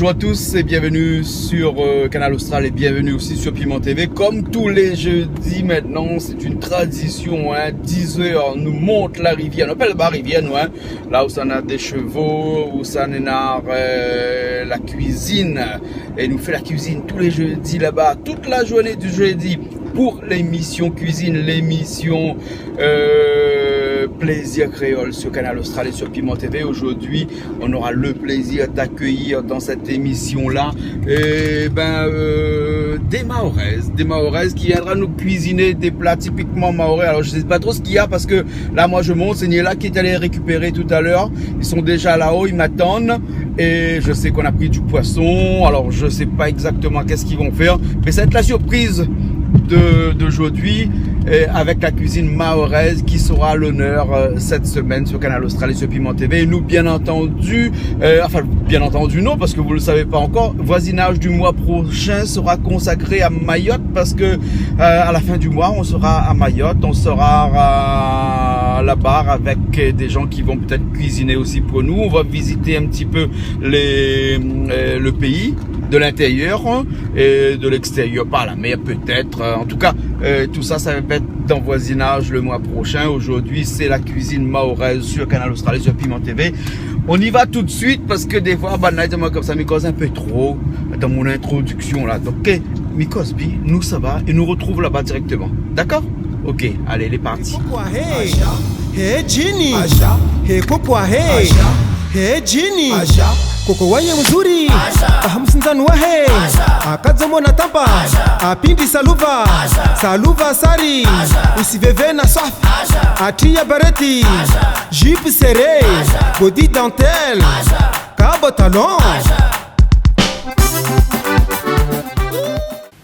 Bonjour à tous et bienvenue sur Canal Austral et bienvenue aussi sur Piment TV. Comme tous les jeudis maintenant, c'est une tradition, 10h, nous monte la rivière, on appelle la rivière, là où ça a des chevaux, où ça a la cuisine. Et nous fait la cuisine tous les jeudis là-bas, toute la journée du jeudi pour l'émission cuisine, l'émission Plaisir Créole sur Canal Austral et sur Piment TV. Aujourd'hui, on aura le plaisir d'accueillir dans cette émission-là des Mahoraises qui viendra nous cuisiner des plats typiquement mahorais. Alors je sais pas trop ce qu'il y a parce que là moi je monte, c'est Niela qui est allé récupérer tout à l'heure. Ils sont déjà là-haut, ils m'attendent et je sais qu'on a pris du poisson. Alors je sais pas exactement qu'est-ce qu'ils vont faire, mais ça va être la surprise d'aujourd'hui avec la cuisine mahoraise qui sera à l'honneur cette semaine sur Canal Austral et sur Piment TV. Et nous, bien entendu, bien entendu non, parce que vous ne le savez pas encore, voisinage du mois prochain sera consacré à Mayotte parce que à la fin du mois, on sera à Mayotte, on sera à la barre avec des gens qui vont peut-être cuisiner aussi pour nous. On va visiter un petit peu le pays de l'intérieur et de l'extérieur par la mer peut-être. En tout cas, tout ça, ça va être dans voisinage le mois prochain. Aujourd'hui, c'est la cuisine mahoraise sur Canal Austral et sur Piment TV. On y va tout de suite parce que des fois, moi comme ça, me cause un peu trop dans mon introduction là. Donc, Mikosbi, nous ça va et nous retrouve là-bas directement. D'accord? Ok, allez, les partis. Hey Jini, hey kokwa hey, hey Jini, koko waye mzuri, ahamsinzanu wahe, akazomo na tampa, apindi saluva, saluva sari, usiveve na safi, atia bareti, jupe serré, body dentelle, cabo talon.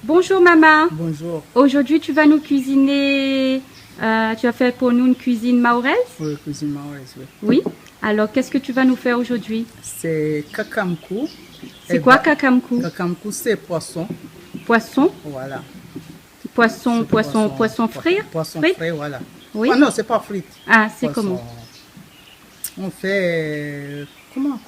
Bonjour maman. Bonjour. Aujourd'hui tu vas nous cuisiner, tu vas faire pour nous une cuisine mahoraise? Oui, cuisine mahoraise, oui. Oui. Alors qu'est-ce que tu vas nous faire aujourd'hui? C'est kakamkou. C'est quoi kakamkou? Kakamkou, c'est poisson. Poisson? Voilà. Poisson frit? Poisson Frit? frais, voilà. Oui. Ah non, c'est pas frites. Ah, c'est Poisson. comment? On fait... Comment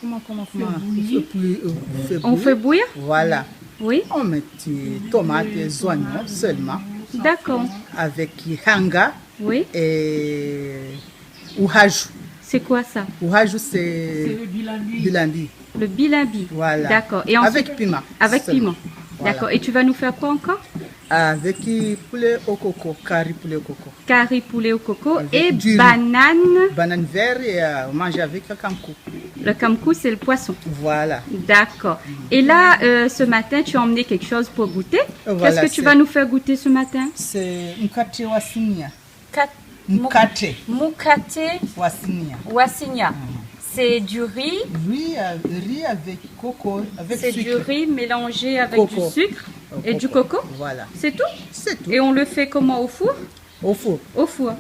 On fait bouillir? Voilà. Oui. On met des tomates et des oignons seulement. D'accord. Avec hanga Oui. et ouhajou. C'est quoi ça? Ouhajou, c'est le bilandi. Le bilambi. Voilà. D'accord. Et ensuite, avec piment. avec seulement. piment. Voilà. D'accord. Et tu vas nous faire quoi encore? Avec poulet au coco, curry poulet au coco. Curry poulet au coco Avec et du riz. banane. Banane verte et on mange avec un kamkou. Le kamkou, c'est le poisson. Voilà. D'accord. Et là, ce matin, tu as emmené quelque chose pour goûter. Voilà, Qu'est-ce que tu c'est- vas nous faire goûter ce matin? C'est mkate wasinia. Mukate Mkate wasinia. Wassinia. C'est du riz. Riz avec coco, avec C'est sucre. du riz mélangé avec Coco. du sucre Au et du coco. Voilà. C'est tout? C'est tout. Et on le fait comment? Au four? Au four. Au four.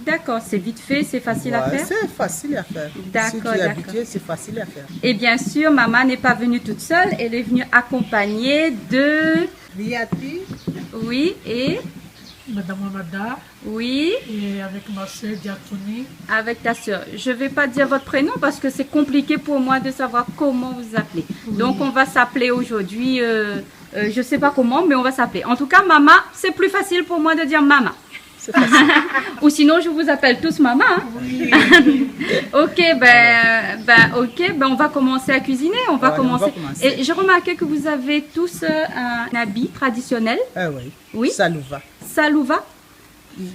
D'accord, c'est vite fait, c'est facile à Voilà, faire. c'est facile à faire. D'accord, Si tu es d'accord. habitué, c'est facile à faire. Et bien sûr, maman n'est pas venue toute seule, elle est venue accompagnée de... Riati, Oui, et... Madame Amada Oui, et avec ma soeur Diatoni. avec ta soeur. Je ne vais pas dire votre prénom parce que c'est compliqué pour moi de savoir comment vous appelez. Donc, on va s'appeler aujourd'hui, je ne sais pas comment, mais on va s'appeler. En tout cas, maman, c'est plus facile pour moi de dire maman. c'est facile. Ou sinon, je vous appelle tous maman. Hein. Oui. Ok, on va commencer à cuisiner. On va Voilà, on va commencer. commencer. Et j'ai remarqué que vous avez tous un habit traditionnel. Ah oui. Oui. Ça nous va. Salouva.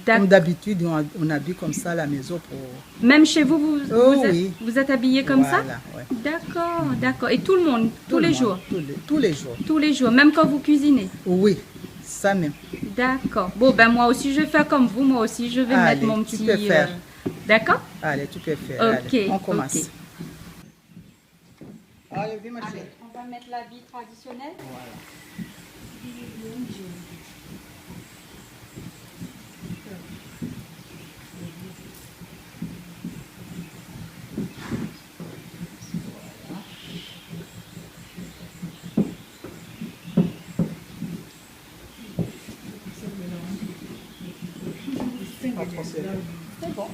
Comme d'habitude, on habille comme ça à la maison pour... Même chez vous, Oh, vous, oui. vous êtes habillé comme ça? Voilà, ouais. D'accord, d'accord. Et tout le monde, tous les le jours? monde, tous les jours. Tous les jours, même quand vous cuisinez? Oui, ça même. D'accord. Bon, ben moi aussi, je vais faire comme vous. Moi aussi, je vais Allez, mettre mon tu petit... peux faire. D'accord? Allez, tu peux faire. Ok, Allez, on commence. ok. Allez, viens, ma chérie. Allez, on va mettre l'habit traditionnel. C'est bon.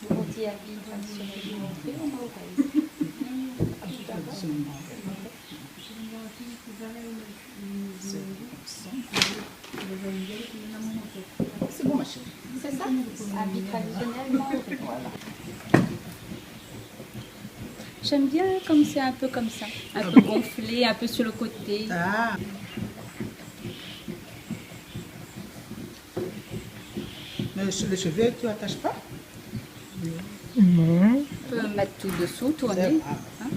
Vous petit habit traditionnel montré au Mahorais. C'est bon, ma chérie. C'est ça? Habit traditionnel Mahorais. Voilà. J'aime bien comme c'est un peu comme ça. Un peu gonflé, un peu sur le côté. Ah. Mais les cheveux, tu attaches pas? Non. On peut mettre tout dessous, tourner. Hein?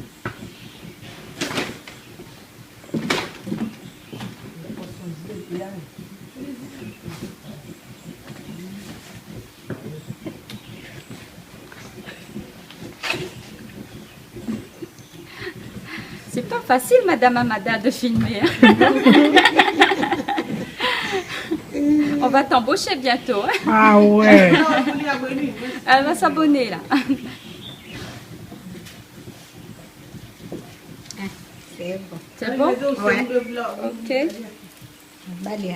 C'est pas facile, Madame Amada, de filmer. Hein. On va t'embaucher bientôt. Hein. Ah ouais. Elle va s'abonner là. C'est bon. C'est bon? Ouais. Ok. Baléa.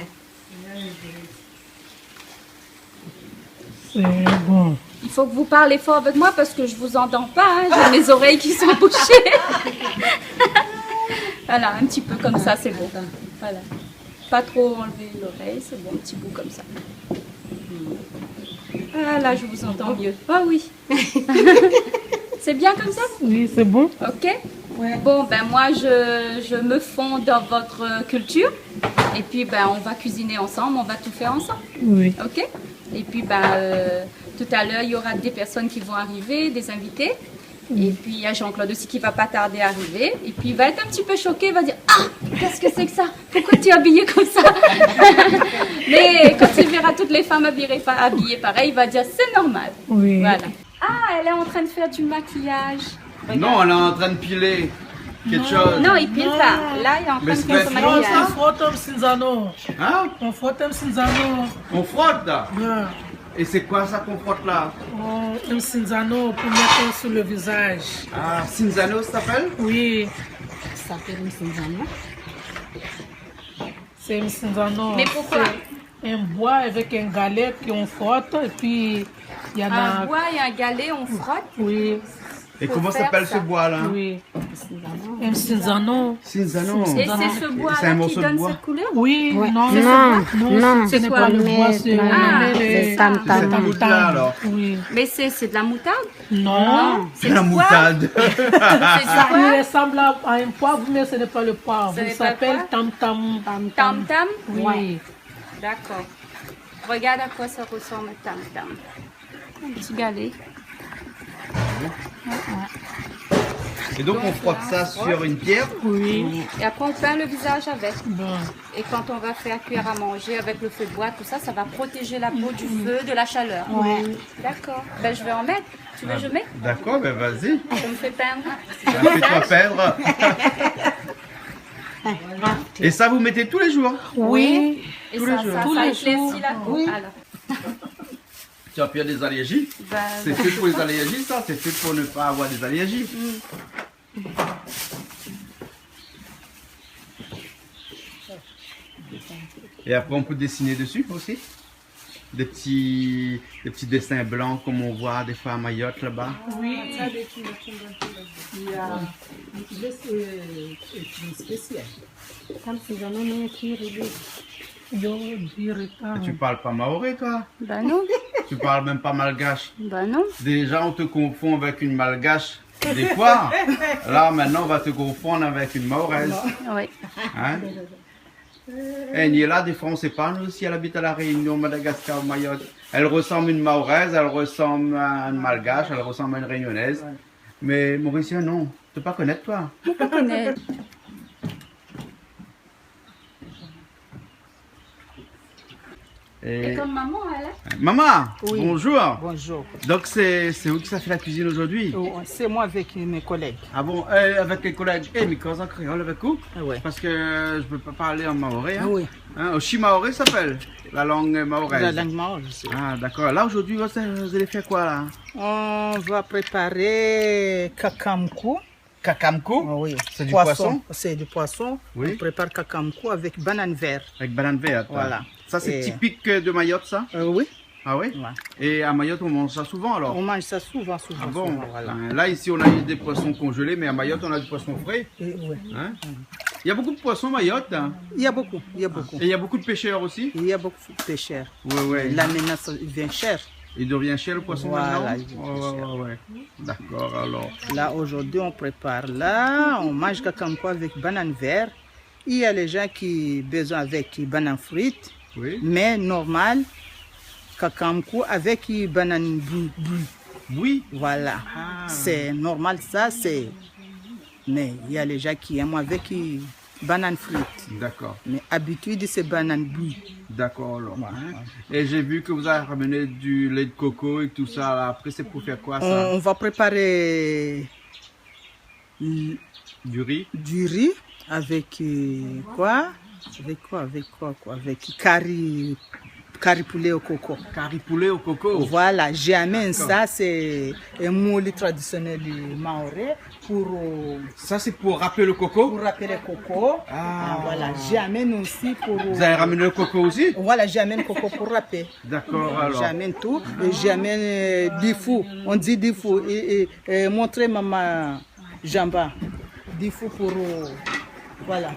C'est bon. Il faut que vous parlez fort avec moi parce que je vous entends pas. Hein. J'ai mes oreilles qui sont bouchées. Voilà, un petit peu comme ça, c'est bon. Voilà. Pas trop enlever l'oreille, c'est bon, un petit bout comme ça. Ah là, je vous entends mieux. Ah oui. C'est bien comme ça? Oui, c'est bon. Ok. Bon, ben moi, je me fonds dans votre culture. Et puis, ben, on va cuisiner ensemble, on va tout faire ensemble. Oui. Ok. Et puis, ben, tout à l'heure, il y aura des personnes qui vont arriver, des invités. Et puis, il y a Jean-Claude aussi qui va pas tarder à arriver. Et puis, il va être un petit peu choqué, il va dire « Ah, qu'est-ce que c'est que ça? Pourquoi tu es habillée comme ça ?» Mais quand il verra toutes les femmes habillées pareil, il va dire « C'est normal. » Oui. Voilà. Ah, elle est en train de faire du maquillage. Non, elle est en train de piler quelque chose. Non, il pile pas. Là, il est en train Mais de faire son c'est On maquillage. frotte un cinzano. Hein? On frotte un cinzano. On frotte là. Bien. Et c'est quoi ça qu'on frotte là? Un cinzano pour mettre sur le visage. Ah, Cinzano ça s'appelle? Oui. Ça fait une cinzano. C'est un cinzano. Mais pourquoi? C'est un bois avec un galet qu'on frotte et puis il y en Un a. bois et un galet, on frotte. Oui. Et Faut comment faire s'appelle ça. ce bois là? Oui. Un cinzano. Cinzano. Et c'est ce C'est un bois-là qui morceau de donne bois. cette couleur? Oui. Ouais. Non, Non, ce n'est quoi? pas le bois, c'est Ah, les- c'est C'est cette goutte-là alors. Oui. Mais c'est de la moutarde? Non. C'est La du poivre? moutarde. C'est du Ça poivre? ressemble à un poivre, mais ce n'est pas le poivre. Ce n'est Ça pas le s'appelle poivre? tam-tam. Tam-tam? Oui. D'accord. Regarde à quoi ça ressemble, tam-tam. Un petit galet. Et donc on frotte ça sur une pierre. Oui. Et après, on peint le visage avec. Bon. Et quand on va faire cuire à manger avec le feu de bois, tout ça, ça va protéger la peau du feu, de la chaleur. D'accord. Ben, je vais en mettre. Tu veux que je mette? D'accord, ben vas-y. Je me fais peindre. Fais-toi perdre. Et ça vous mettez tous les jours? Oui. Et Tous ça, les jours. ça, Tous ça les éclaircit jours. la peau. Alors. Tu as peur des allergies? Ben, C'est fait pour les allergies ça, c'est fait pour ne pas avoir des allergies. Et après on peut dessiner dessus aussi. Des petits dessins blancs comme on voit des fois à Mayotte là-bas. Oui. Il y a un petit spécial. Comme cinzano, mais qui est Yo dirais pas. Tu parles pas maoré toi? ben non. Tu parles même pas malgache. Ben non. Déjà on te confond avec une malgache des fois. Là maintenant on va te confondre avec une mahoraise. Oui. Hein? Et Niela, des fois on sait pas, nous aussi elle habite à la Réunion, Madagascar, Mayotte. Elle ressemble à une mahoraise, elle ressemble à une malgache, elle ressemble à une réunionnaise. Mais Mauricien non, tu peux pas connaître toi. Je connais. Et Et... comme maman, elle est. Maman, Oui. bonjour. Bonjour. Donc c'est vous qui ça fait la cuisine aujourd'hui? C'est moi avec mes collègues. Ah bon, avec les collègues, mais cause en créole avec vous? Ouais. Parce que je peux pas parler en maoré. Hein? Oui. Hein, Oshi maoré s'appelle, la langue mahoraise. La langue maoraise, je sais. Ah d'accord, là aujourd'hui vous allez faire quoi là? On va préparer kakamkou. Kakamkou? Oui. C'est du poisson? C'est du poisson. Oui. On prépare kakamkou avec banane verte. Avec banane verte. Voilà. Ça c'est Et- typique de Mayotte ça? Oui. Ah oui? Ouais. Et à Mayotte, on mange ça souvent alors? On mange ça souvent. Ah bon? souvent, voilà. Là, ici, on a des poissons congelés, mais à Mayotte, on a du poisson frais. Ouais. Hein? Il y a beaucoup de poissons à Mayotte. Hein? Il y a beaucoup, il y a beaucoup. Et il y a beaucoup de pêcheurs aussi? Il y a beaucoup de cher. Ouais, ouais. Là maintenant, ça devient cher. Il devient cher le poisson Voilà, maintenant? il devient cher. Ouais. D'accord, alors. Là, aujourd'hui, on prépare là, on mange kakamko avec banane verte. Il y a les gens qui ont besoin avec banane frite, Oui. mais normal, kakamko avec banane brûlée. Oui. Voilà, c'est normal ça, c'est... Mais il y a les gens qui aiment avec banane frite. D'accord. Mais habitude, c'est banane brûlée. D'accord, alors. Ouais, Hein? Et j'ai vu que vous avez ramené du lait de coco et tout ça. Là. Après, c'est pour faire quoi ça? On va préparer Du riz? du riz avec quoi? Avec quoi? Avec curry poulet au coco. Curry poulet au coco? Voilà, j'amène ça, c'est un moule traditionnel maoré pour Ça, c'est pour râper le coco? rappeler le coco. Ah. Voilà, j'amène aussi pour... Vous avez ramené le coco aussi? Voilà, j'amène coco pour râper. D'accord, alors. J'amène tout et j'amène du fou. On dit du fou. Et montrer maman jamba. Du fou pour... voilà.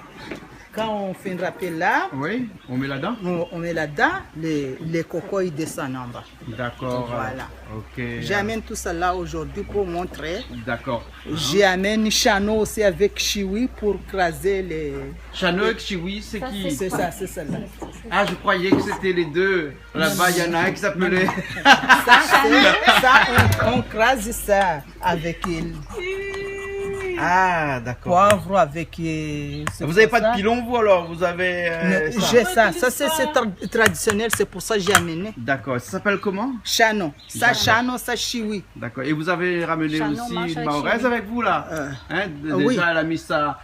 Quand on fait un rappel là, Oui, on met là-dedans? on met là-dedans, les cocos ils descendent en bas. D'accord. Voilà. Ok. J'amène tout ça là aujourd'hui pour montrer. D'accord. J'amène chano aussi avec chiwi pour craser les... Chano et Chiwi, c'est qui? C'est ça, c'est ça là. Ah, je croyais que c'était les deux. Là-bas, il y en a un qui s'appelait. Ça, on crase ça avec Ah, d'accord. poivre, avec... Vous n'avez pas de pilon, vous alors? Vous avez. Ça. J'ai ça. Ça, c'est traditionnel, c'est pour ça que j'ai amené. D'accord. Ça s'appelle comment? Chano. Ça, D'accord. chano, ça, chiwi. D'accord. Et vous avez ramené Chano aussi mange une avec mahoraise Chiwi. avec vous là? Hein? Déjà, oui. elle a mis sa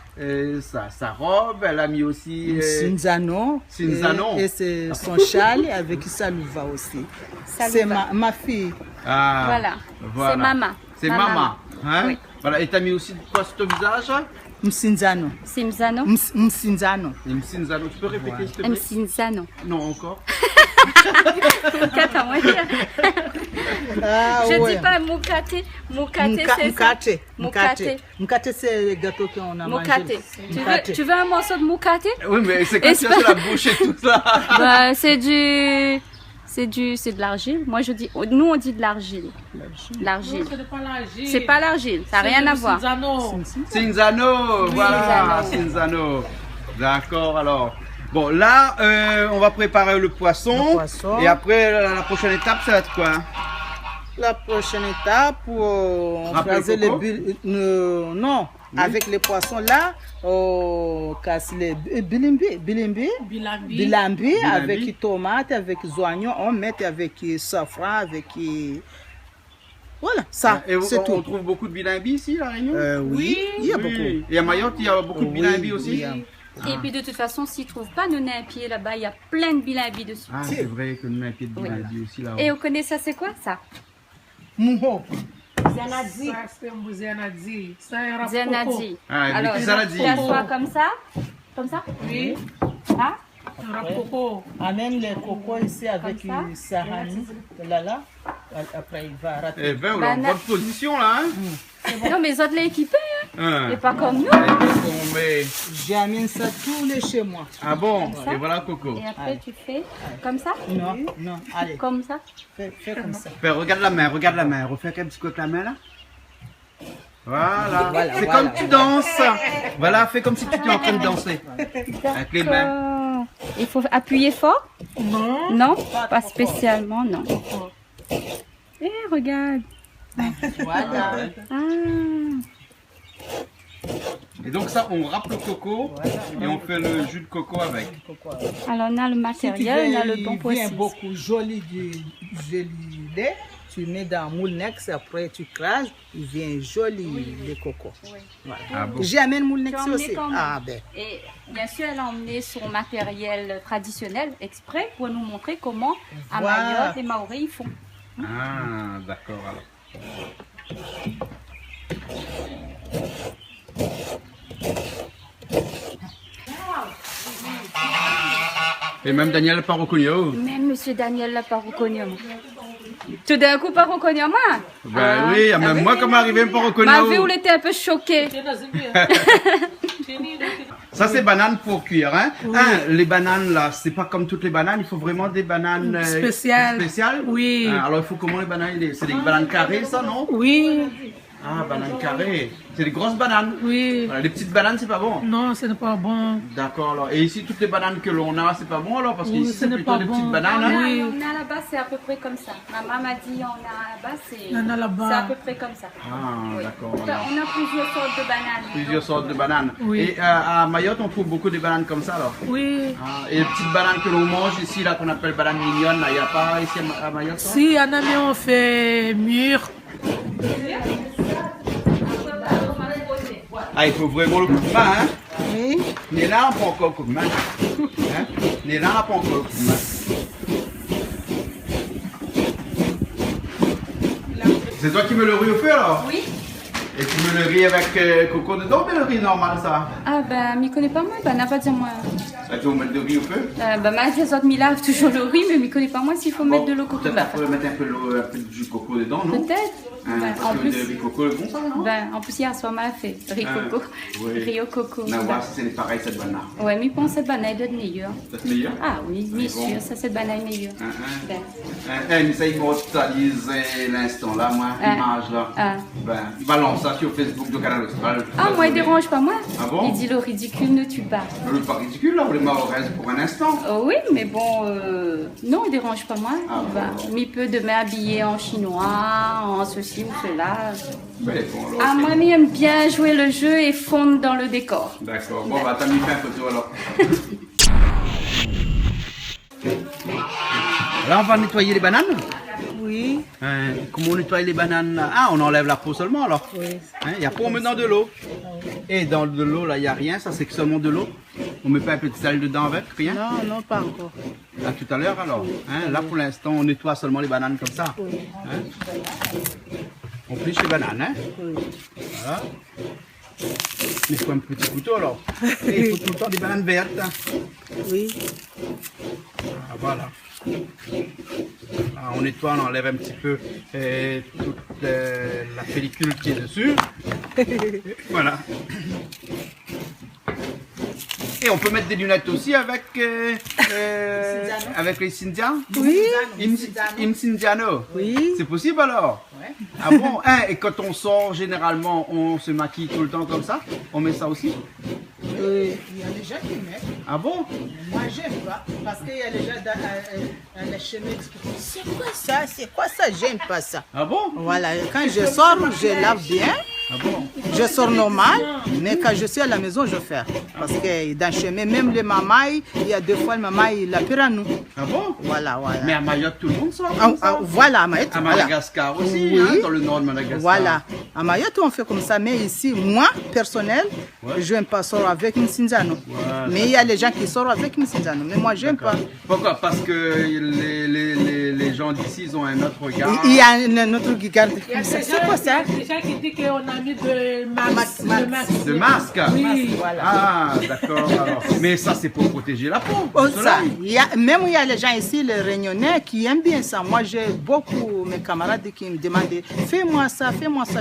robe, elle a mis aussi. Cinzano. Cinzano. Et c'est son châle avec Saluva aussi. C'est ma fille. Ah, Voilà. voilà. C'est maman. C'est Ma maman. Hein? Oui. Voilà. Et t'as mis aussi quoi sur ton visage? Msinzano. Simzano. Msinzano. Une Cinzano. Tu peux répéter s'il te plaît? Msinzano. Non, encore. Mukata, moi. Ah, Je ouais. dis pas mukate. Mukate, c'est ça. Mukate. Mukate. Mukate, c'est le gâteau qu'on a Mukate. mangé. Tu veux un morceau de mukate? Oui, mais c'est quand tu as sur la bouche et tout ça. Bah, c'est de l'argile. Moi, je dis, nous, on dit de l'argile. L'argile. Ce n'est pas l'argile. C'est pas l'argile. Ça n'a rien à voir. Cinzano, voilà, Cinzano. D'accord, alors. Bon, là, on va préparer le poisson. Le poisson. Et après, la prochaine étape, ça va être quoi? La prochaine étape, on Râper le crase les coco? bulles. Non, avec les poissons là, on casse les bilimbi. Bilambi avec tomate, avec oignons, on met avec safran, avec... Voilà, ça, Et c'est on tout. trouve beaucoup de bilimbi ici, à La Réunion? Oui, il y a beaucoup. Et à Mayotte, il y a beaucoup de bilimbi aussi? il y a- Et puis, de toute façon, s'ils ne trouvent pas nos nains à pied là-bas, il y a plein de bilimbi dessus. Ah, c'est vrai que nous avons un pied de bilimbi aussi là-haut. Et vous connaissez ça, c'est quoi ça? Mouho. Ça, c'est un Zanadi. C'est un rap Zanadi. Ah, Alors, avec Zanadi. tu t'assois comme ça? Comme ça? Oui, Ah? un rap coco. Amène les cocos ici avec Comme ça. sahani. Là. Après, il va rater. Eh ben, on est en Banane. bonne position là, hein? Non, mais les autres l'ont équipé, hein. Hein. Et pas comme nous. Et donc, on met- J'amène ça tous les chez moi. Ah bon? ça. Et voilà Coco. Et après, tu fais comme ça? Non, allez, Comme ça? fais comme ça. Regarde la main, refais un petit coup avec la main là. Voilà, Voilà, c'est voilà, comme tu danses. Voilà, fais comme si tu étais en train de danser. Avec les mains. D'accord. Il faut appuyer fort? Non. Non, pas spécialement, non. Eh, regarde. Voilà. Ah. Et donc ça, on râpe le coco et on fait le jus de coco avec. Alors, on a le matériel, on a le bon Il vient processus. beaucoup joli du lait. Tu mets dans moule nex, après tu crases, il vient joli le coco. Voilà. Ah bon? J'amène moule nex Tu as emmené aussi. quand même. Ah ben. Et bien sûr, elle a emmené son matériel traditionnel exprès pour nous montrer comment à Voilà. Mayotte les Maoris ils font. Ah, d'accord alors. Et même Daniel n'a pas reconnu. Même Monsieur Daniel l'a pas reconnu. Moi. Tout d'un coup, pas reconnu moi. Ben oui, même moi, comme arrivé, pas reconnu. Ma vie, on était un peu choquée. Ça, c'est banane pour cuire. Hein? Hein, les bananes, là, c'est pas comme toutes les bananes. Il faut vraiment des bananes Spéciales. Oui. Hein, alors, il faut comment les bananes? C'est des bananes carrées, ça, non? Oui. Ah, bananes carrées. C'est des grosses bananes. Oui. Voilà, les petites bananes, c'est pas bon. Non, ce n'est pas bon. D'accord, alors. Et ici, toutes les bananes que l'on a, c'est pas bon, alors? Parce Oui, qu'ici, ce c'est n'est plutôt pas des bon. petites bananes. Hein? Oui. On a là-bas, c'est à peu près comme ça. Maman m'a dit, on a là-bas, c'est On a là-bas. à peu près comme ça. Ah, d'accord. On a plusieurs sortes de bananes. Plusieurs sortes de bananes. Oui. Et à Mayotte, on trouve beaucoup de bananes comme ça, alors? Oui. Ah, et les petites bananes que l'on mange ici, là, qu'on appelle bananes mignonnes, il n'y a pas ici à Mayotte? Ça? Si, en ami, on fait mûr. Ah, il faut vraiment le coup de main, hein? Oui. Néla n'a pas encore le coup de main. Hein? Néla n'a pas encore le coup de main. C'est toi qui mets le riz au feu, alors? Oui. Et tu mets le riz avec coco dedans, mais le riz normal, ça? Ah ben, m'y connaît pas moi, ben n'a pas dit moi. Tu veux mettre le riz au feu? Ben ma tia autres m'y lave toujours le riz, mais m'y connaît pas moi s'il faut mettre de l'eau coco. Peut-être Ben, qu'on pourrait mettre un peu de jus de coco dedans, non? peut-être. Hein, Ben, parce en que plus, le riz coco, le bon, ça, non? ben, en plus hier soir m'a fait riz Ah, coco, oui. riz au coco. Non, Ben, voilà, c'est pareil, cette banane. ouais, mais pense cette banane est de meilleure. C'est meilleur? Ah oui, bien bon. sûr, ça cette banane est meilleure. Ben, Mais ça immortaliser l'instant là, moi, l'image là. Ah. Ben, balance ça sur Facebook de Canal Austral. ah moi il dérange pas moi. Ah bon? Il dit le ridicule ne tue pas. Le pas ridicule là, on les mahorais pour un instant. Oh oui, mais bon, non, il dérange pas moi. Ah, Ben, mais il peut demain habiller en chinois, en ceci ou cela. Ben, bon, alors, Ah, ok. moi, mais aime bien jouer le jeu et fondre dans le décor. D'accord, bon, bah, t'as mis fait un photo alors. Là, on va nettoyer les bananes. Oui. Hein, comment on nettoie les bananes là? Ah, on enlève la peau seulement alors. Oui. Il n'y a pas, on met dans de l'eau. Et dans de l'eau, là, il n'y a rien, ça c'est que seulement de l'eau. On met pas un peu de sel dedans avec, rien? Non, non, pas encore. À tout à l'heure alors. Hein, là, pour l'instant, on nettoie seulement les bananes comme ça. Hein? On pliche les bananes, hein? Voilà. Il faut un petit couteau alors. Et il faut tout le temps des bananes vertes. Hein. Oui. Ah, voilà. Là, on nettoie, on enlève un petit peu toute la pellicule qui est dessus. Voilà. Et on peut mettre des lunettes aussi avec les Cindians. Oui. Cindiano. Oui. C'est possible alors? Ah bon? Hein, et quand on sort, généralement, on se maquille tout le temps comme ça? On met ça aussi? Il y a des gens qui mettent. Ah bon? Moi, j'aime pas. Parce qu'il y a des gens dans la chemin qui disent c'est quoi ça? C'est quoi ça? J'aime pas ça. Ah bon? Voilà. Quand je sors, je lave bien. Ah bon? Je sors normal, mais quand je suis à la maison, je fais. Parce que dans le chemin, même les mamailles, il y a des fois le mamaille, il a pire à nous. Ah bon? Voilà, voilà. Mais à Mayotte, tout le monde sort comme ça. Voilà, à Mayotte. À voilà. Madagascar aussi, Oui. hein, dans le nord de Madagascar. Voilà. À Mayotte, on fait comme ça. Mais ici, moi, personnel, je n'aime pas sortir avec une Cinzano. Mais il y a les gens qui sortent avec une Cinzano. Mais moi, je n'aime pas. Pourquoi? Parce que les gens d'ici, ils ont un autre regard. Il y a un autre qui garde. C'est quoi ça? Des gens qui disent qu'on a mis de masque. De masque? Oui. Voilà. Ah, d'accord. Alors. Mais ça, c'est pour protéger la peau. Oh, du ça, soleil. même il y a les gens ici, les Réunionnais, qui aiment bien ça. Moi, j'ai beaucoup mes camarades qui me demandent fais-moi ça,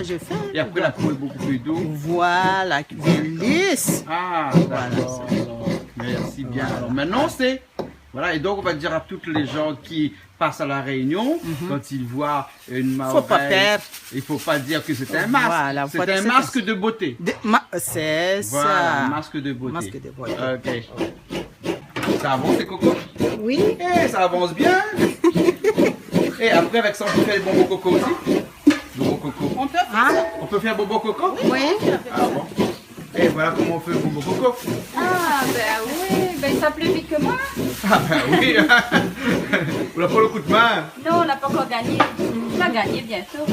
j'ai fait. Et après, la peau est beaucoup plus douce. Voilà, lisse. Ah, d'accord. Merci bien. Alors maintenant, c'est... Voilà, et donc on va dire à toutes les gens qui passent à la Réunion, quand ils voient une mahoraise, Faut pas perdre. il faut pas dire que c'est un masque. Voilà, c'est faut un dire masque de beauté. C'est Voilà, ça. masque de beauté. Masque de beauté. Ok. Ça avance, les cocos? Oui. Eh, ça avance bien. Et après, avec ça, on peut faire les bonbons coco aussi. Bonbons coco. On peut faire bonbons coco? Oui. Ah bon? Et voilà comment on fait le bonbon coco. Ah ben oui, ben ça plus vite que moi. Ah ben oui. On n'a pas le coup de main. Non, on n'a pas encore gagné. On va gagner bientôt.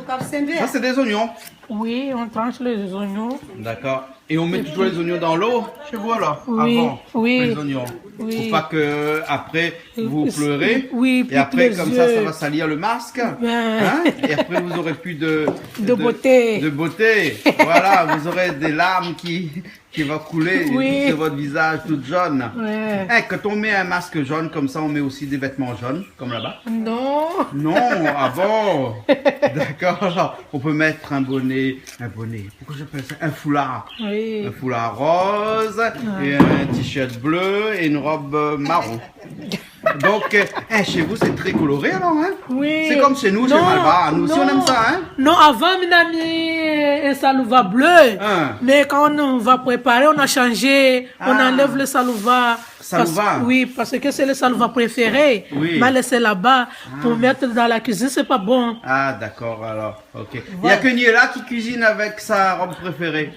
Ça, c'est des oignons. Oui, on tranche les oignons. D'accord. Et on met toujours les oignons dans l'eau chez vous alors? Oui, Avant, oui. les oignons. Oui. Pour pas que après vous pleurez. Oui, et après les comme yeux. ça va salir le masque. Ben. Hein? Et après vous aurez plus de beauté. De beauté. Voilà, vous aurez des larmes qui va couler Oui. de votre visage tout jaune. Ouais. Hein, quand on met un masque jaune comme ça, on met aussi des vêtements jaunes, comme là-bas. Non. Non, ah bon. D'accord. Alors, on peut mettre un bonnet, pourquoi j'appelle ça? Un foulard. Oui. Un foulard rose, et un t-shirt bleu et une robe marron. Donc, chez vous, c'est très coloré alors, hein? Oui. C'est comme chez nous, chez Non, Malba. Nous aussi, on aime ça, hein? Non, avant, on a mis un salouva bleu. Hein. Mais quand on va préparer, on a changé. On Ah. enlève le salouva. Salouva? Oui, parce que c'est le salouva préféré. Oui. On va laisser là-bas. Pour mettre dans la cuisine, c'est pas bon. Ah, d'accord, alors, ok. Il y a que Niela qui cuisine avec sa robe préférée.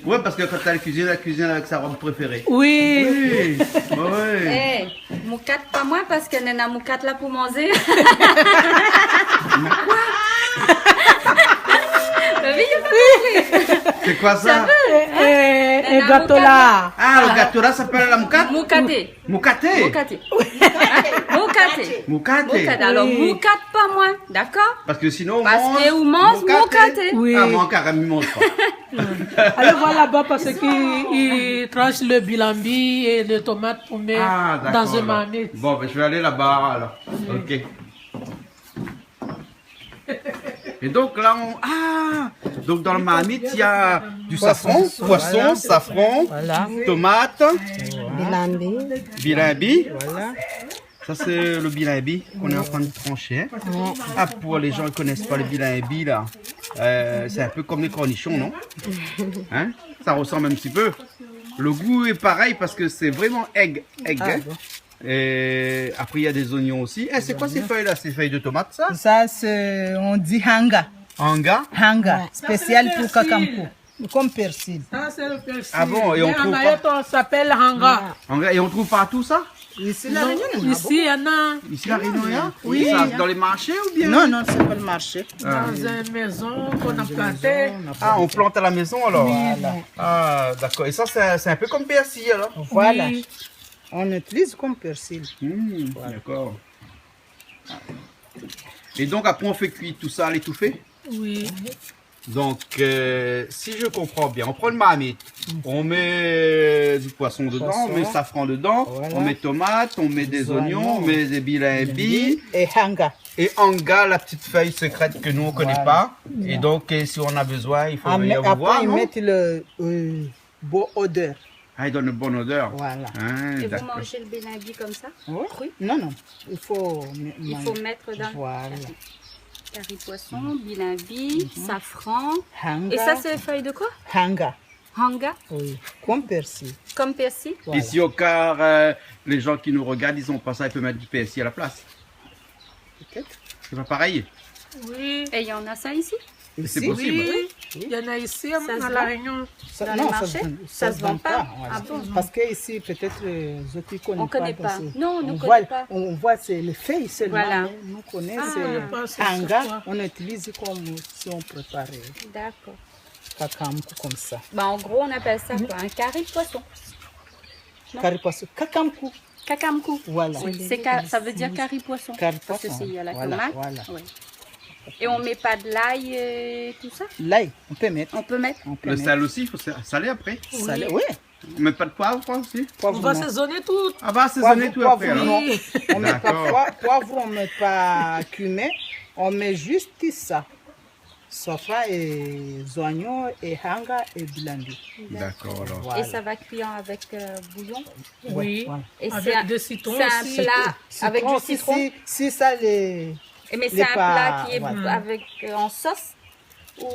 Ouais, parce que quand elle cuisine avec sa robe préférée. Oui. Oui, ouais. Moukat pas moi parce que nena moukat là pour manger. C'est quoi ça? Et gâteau là. Ah, le gâteau là s'appelle la moukate? Moukate. Moukate? Moukate. Moukate. Moukate. Moukate. Alors Oui. moukat pas moi, d'accord? Parce que sinon on Parce mange que on mange moukate. Oui. Ah, moi carrément, je mange pas. Allez voir là-bas parce qu'ils tranchent le bilambi et les tomates pour mettre Ah, d'accord. dans une alors. marmite. Bon, ben, je vais aller là-bas alors. Ok. Et donc là, donc dans le marmite, il y a du safran, poisson, safran, Voilà. tomate, Bilambi. bilimbi. Voilà. Ça, c'est le bilimbi qu'on est en train de trancher. Ah, pour les gens qui ne connaissent pas le bilimbi, là, c'est un peu comme les cornichons, non? Hein? Ça ressemble un petit peu. Le goût est pareil parce que c'est vraiment egg. Hein? Et après, il y a des oignons aussi. Eh, c'est quoi ces feuilles-là? Ces feuilles de tomates, ça? Ça, c'est, on dit hanga. Hanga? Hanga, spécial pour persil. Kakampo. Comme persil. Ça, c'est le persil. Ah bon, et on Mais trouve en pas- Mayotte, on s'appelle hanga. Hanga. Et on trouve partout ça? Ici, la Non, Réunion, non? ici, il y en a Ici, la Réunion, il y a? Oui. Ça, dans les marchés ou bien? Non, non, c'est pas le marché. dans une maison qu'on a plantée. Ah, on plante à la maison alors? Voilà. Ah, d'accord. Et ça, c'est un peu comme persil alors? Voilà. Oui. On utilise comme persil. D'accord. Et donc, après, on fait cuire tout ça à l'étouffée? Oui. Donc, si je comprends bien, on prend le marmite, on met du poisson dedans, on met safran dedans, Voilà. on met tomates, on met des oignons, on met des bilimbis, Et hanga. et hanga, la petite feuille secrète que nous on connaît Voilà. pas. Et donc, si on a besoin, il faut venir vous Après, voir, ils non? mettent le beau odeur. Ah, il donne une bonne odeur. Voilà. Ah, Et vous d'accord. mangez le bilimbi comme ça? Oui. Cru? Non, non. Il faut, Il faut mettre dans Voilà. le curry poisson, bilimbi, safran. Hanga. Et ça, c'est les feuilles de quoi? Hanga. Hanga, Oui. Comme persil. comme persil. Voilà. Ici au car, les gens qui nous regardent, ils ont pas ça, ils peuvent mettre du persil à la place. Peut-être. C'est pas pareil. Oui. Et il y en a ça ici? C'est Ici, possible. Oui. Il y en a ici, se à vend? la Réunion. Ça, Dans non, les marchés, ça se vend pas. voilà. Ah bon? Parce que ici, peut-être, les autres ne connaissent On connaît pas. parce que Non, on ne on connaît voit, pas. On voit c'est les feuilles seulement. Voilà. Mais nous connaissons je pense que c'est c'est hanga. quoi? On utilise comme si on préparait D'accord. kakamku comme ça. Bah, en gros, on appelle ça quoi? Un curry poisson. Non. Curry poisson. Kakamku. Kakamku. Voilà. Ça veut dire curry poisson. Curry Parce que poisson. il y a la Voilà, tomate. voilà. Ouais. Et on met pas de l'ail et tout ça? L'ail, on peut mettre. On peut mettre? On peut Le mettre. sel aussi, il faut saler après. Salé, oui. On met pas de poivre aussi? On Poivre, va non. saisonner tout. Ah, va assaisonner tout après. Poivre, alors. non. On met pas D'accord. poivre, on met pas cumin. On met juste ça. Safran et oignons et hanga et bilambi. D'accord, alors. Voilà. Et ça va cuire avec bouillon? Oui. voilà. Et Avec c'est des citrons c'est un aussi. plat avec du citron? Si ça les... Mais c'est les un plat pas- qui est voilà. avec en sauce ou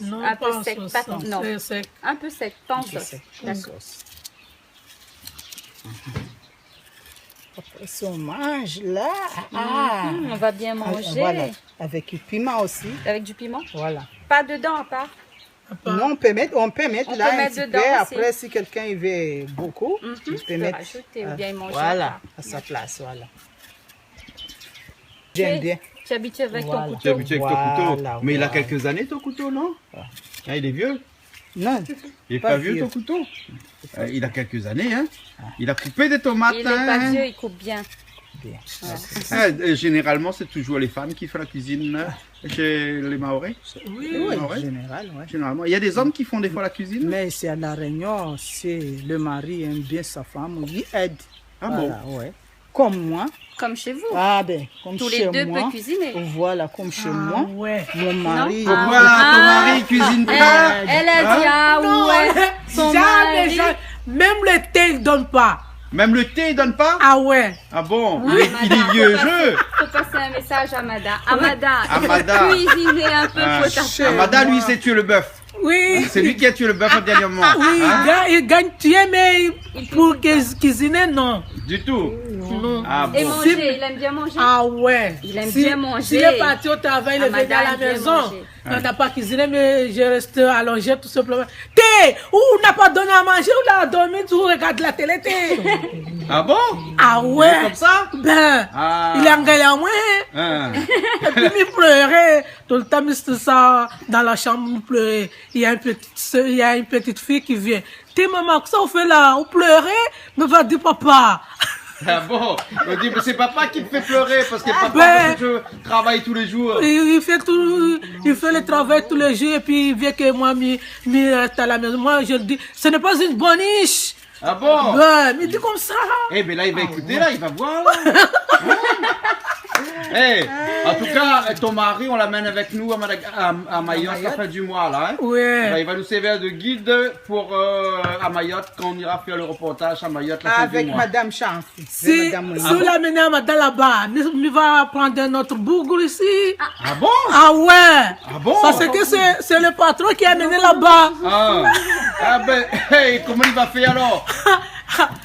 Non, un peu pas en sec, sauce, pas- hein. non. C'est sec. un peu sec, pas en Je sauce. sais, D'accord. sauce. Après, si on mange là, On va bien manger voilà, avec du piment aussi, avec du piment. voilà. Pas dedans à part. Non, on peut mettre On là peut un mettre petit dedans peu. aussi. Après, si quelqu'un il veut beaucoup, Mhm, il tu peut peux mettre rajouter ou bien il mange à voilà, part. à sa place, voilà. J'aime bien. Tu es habitué avec ton couteau. Tu es habitué avec ton couteau. Voilà, Mais il a voilà. quelques années ton couteau, non? Ah, il est vieux. Non, Il est Pas pas vieux vieux. ton couteau. Il a quelques années, hein. Il a coupé des tomates. Il n'est pas vieux, il coupe bien. bien. Généralement, c'est toujours les femmes qui font la cuisine chez les Maoris. Oui, Ouais. en général, ouais. Généralement, il y a des hommes qui font des fois la cuisine. Mais c'est à la Réunion, c'est le mari aime bien sa femme, il aide. Ah Voilà, ouais. Comme moi. Comme chez vous. Ah ben, comme Tous chez les deux moi. peuvent cuisiner. Voilà, comme chez moi. Ouais. Mon mari. Non. Pourquoi ton mari cuisine pas? Elle a dit ah ouais. Son Jamais, mari. jamais. Même le thé, il donne pas. Même le thé, il donne pas? Ah ouais. Ah bon? Ah, Il est vieux jeu. Faut passer un message à Amada. Amada, Amada. cuisiner un peu pour ta Amada, lui, c'est tuer le bœuf. Oui. C'est lui qui a tué le bœuf dernièrement. Oui, Hein? il gagne tuer, mais pour cuisiner, non. Du tout. Non. Ah Et bon. manger, il aime bien manger. Ah ouais. Il aime Si- bien manger. S'il est parti au travail, il est venu Amada à la aime bien maison. manger. On n'a pas cuisiné, mais je reste allongé tout simplement. Thé, ou on n'a pas donné à manger, ou on a dormi, tu regardes la télé, thé. Ah bon? Ah ouais. Comme ça? Ben, Ah. il est engagé à moi. Hein. Et puis il pleurait. Tout le temps, il se ça dans la chambre, il pleurait. Il y a une petite fille qui vient. T'es maman, que ça on fait là? On pleurait? Mais va dire papa. Ah bon? On dit, mais c'est papa qui me fait pleurer parce que papa Ben. je travaille tous les jours. Il fait tout, il fait le travail tous les jours et puis il vient que moi, reste à la maison. Moi, je dis, ce n'est pas une bonne niche. Ah bon? Ben, mais dis comme ça. Eh ben là, il va écouter, là, il va voir. Là. Eh, en tout cas, ton mari, on l'amène avec nous à Mayotte à la fin du mois, là. Hein? Ouais. Il va nous servir de guide pour à Mayotte quand on ira faire le reportage à Mayotte la fin du Avec mois. Madame Chanfi. Si, Madame si on l'amène à Madame là-bas, il va prendre notre bougre ici. Ah bon? Ah ouais. Ah bon? Parce que c'est le patron qui a amené là-bas. Ah ben, hey, comment il va faire alors?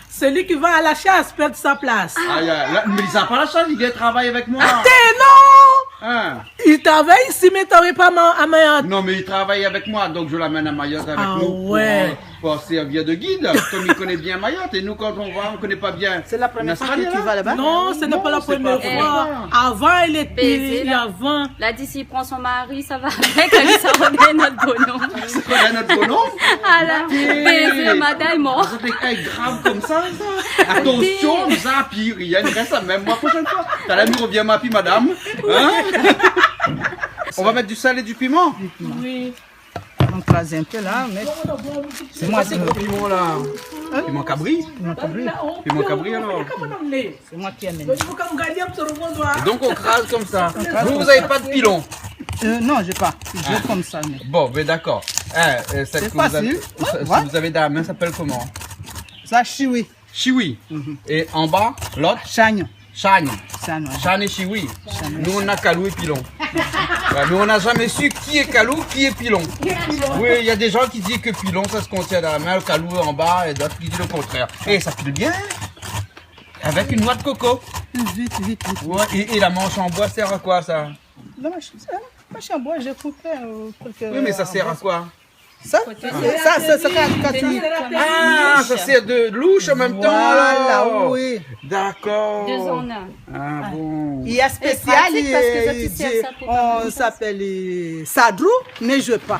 C'est lui qui va à la chasse perdre sa place. Aïe, aïe, là, mais il n'a pas la chance, il vient travailler avec moi. T'es non. Hein? Il travaille ici, mais il travaille pas à Mayotte. Non, mais il travaille avec moi, donc je l'amène à Mayotte avec Ah nous ouais. pour servir de guide, comme il connaît bien Mayotte. Et nous, quand on va, on ne connaît pas bien. C'est la première fois que Australie, tu là. vas là-bas? Non, ce n'est pas la c'est première pas fois. Avant, il était. Baiser, là. Avant. Là, d'ici, il prend son mari, ça va avec, lui, ça revient notre bonhomme. C'est quoi notre bonhomme? Ah là, baiser, madame est mort. Ça fait grave comme ça. Attention, ça, puis rien, il reste la même moi prochaine fois. T'as là, nous revient ma fille, madame. Hein? On va mettre du sel et du piment. Oui. On crase un peu là, mais C'est moi, c'est le piment là. Piment cabri. Piment cabri alors. c'est moi qui amène. Donc on crase comme ça. Vous, vous avez pas de pilon. Non, j'ai pas. J'ai comme ça. Mais... Bon, ben d'accord. C'est facile. Ouais. Vous avez dans la main, ça s'appelle comment? Ça, chiwi. Chiwi. Et en bas, l'autre, Chagnon. chagne. Chagnon. Chagne et chiwi. Nous, on a calou et pilon. Ouais, mais on n'a jamais su qui est calou, qui est pilon. Oui, il y a des gens qui disent que pilon, ça se contient dans la main, le calou est en bas, et d'autres qui disent le contraire. Et ça pile bien. Avec une noix de coco. Vite, vite, vite. Ouais, et la manche en bois sert à quoi ça? La machine à bois, j'ai coupé quelques... Oui, mais ça sert à quoi? Ça, quand tu... Ah, ça sert de louche en même temps. Voilà, alors. oui. D'accord. 2 en 1. Ah bon. Il y a spécial, pratique parce que ça, tu sers ça pour pas on s'appelle sadrou, mais je pas.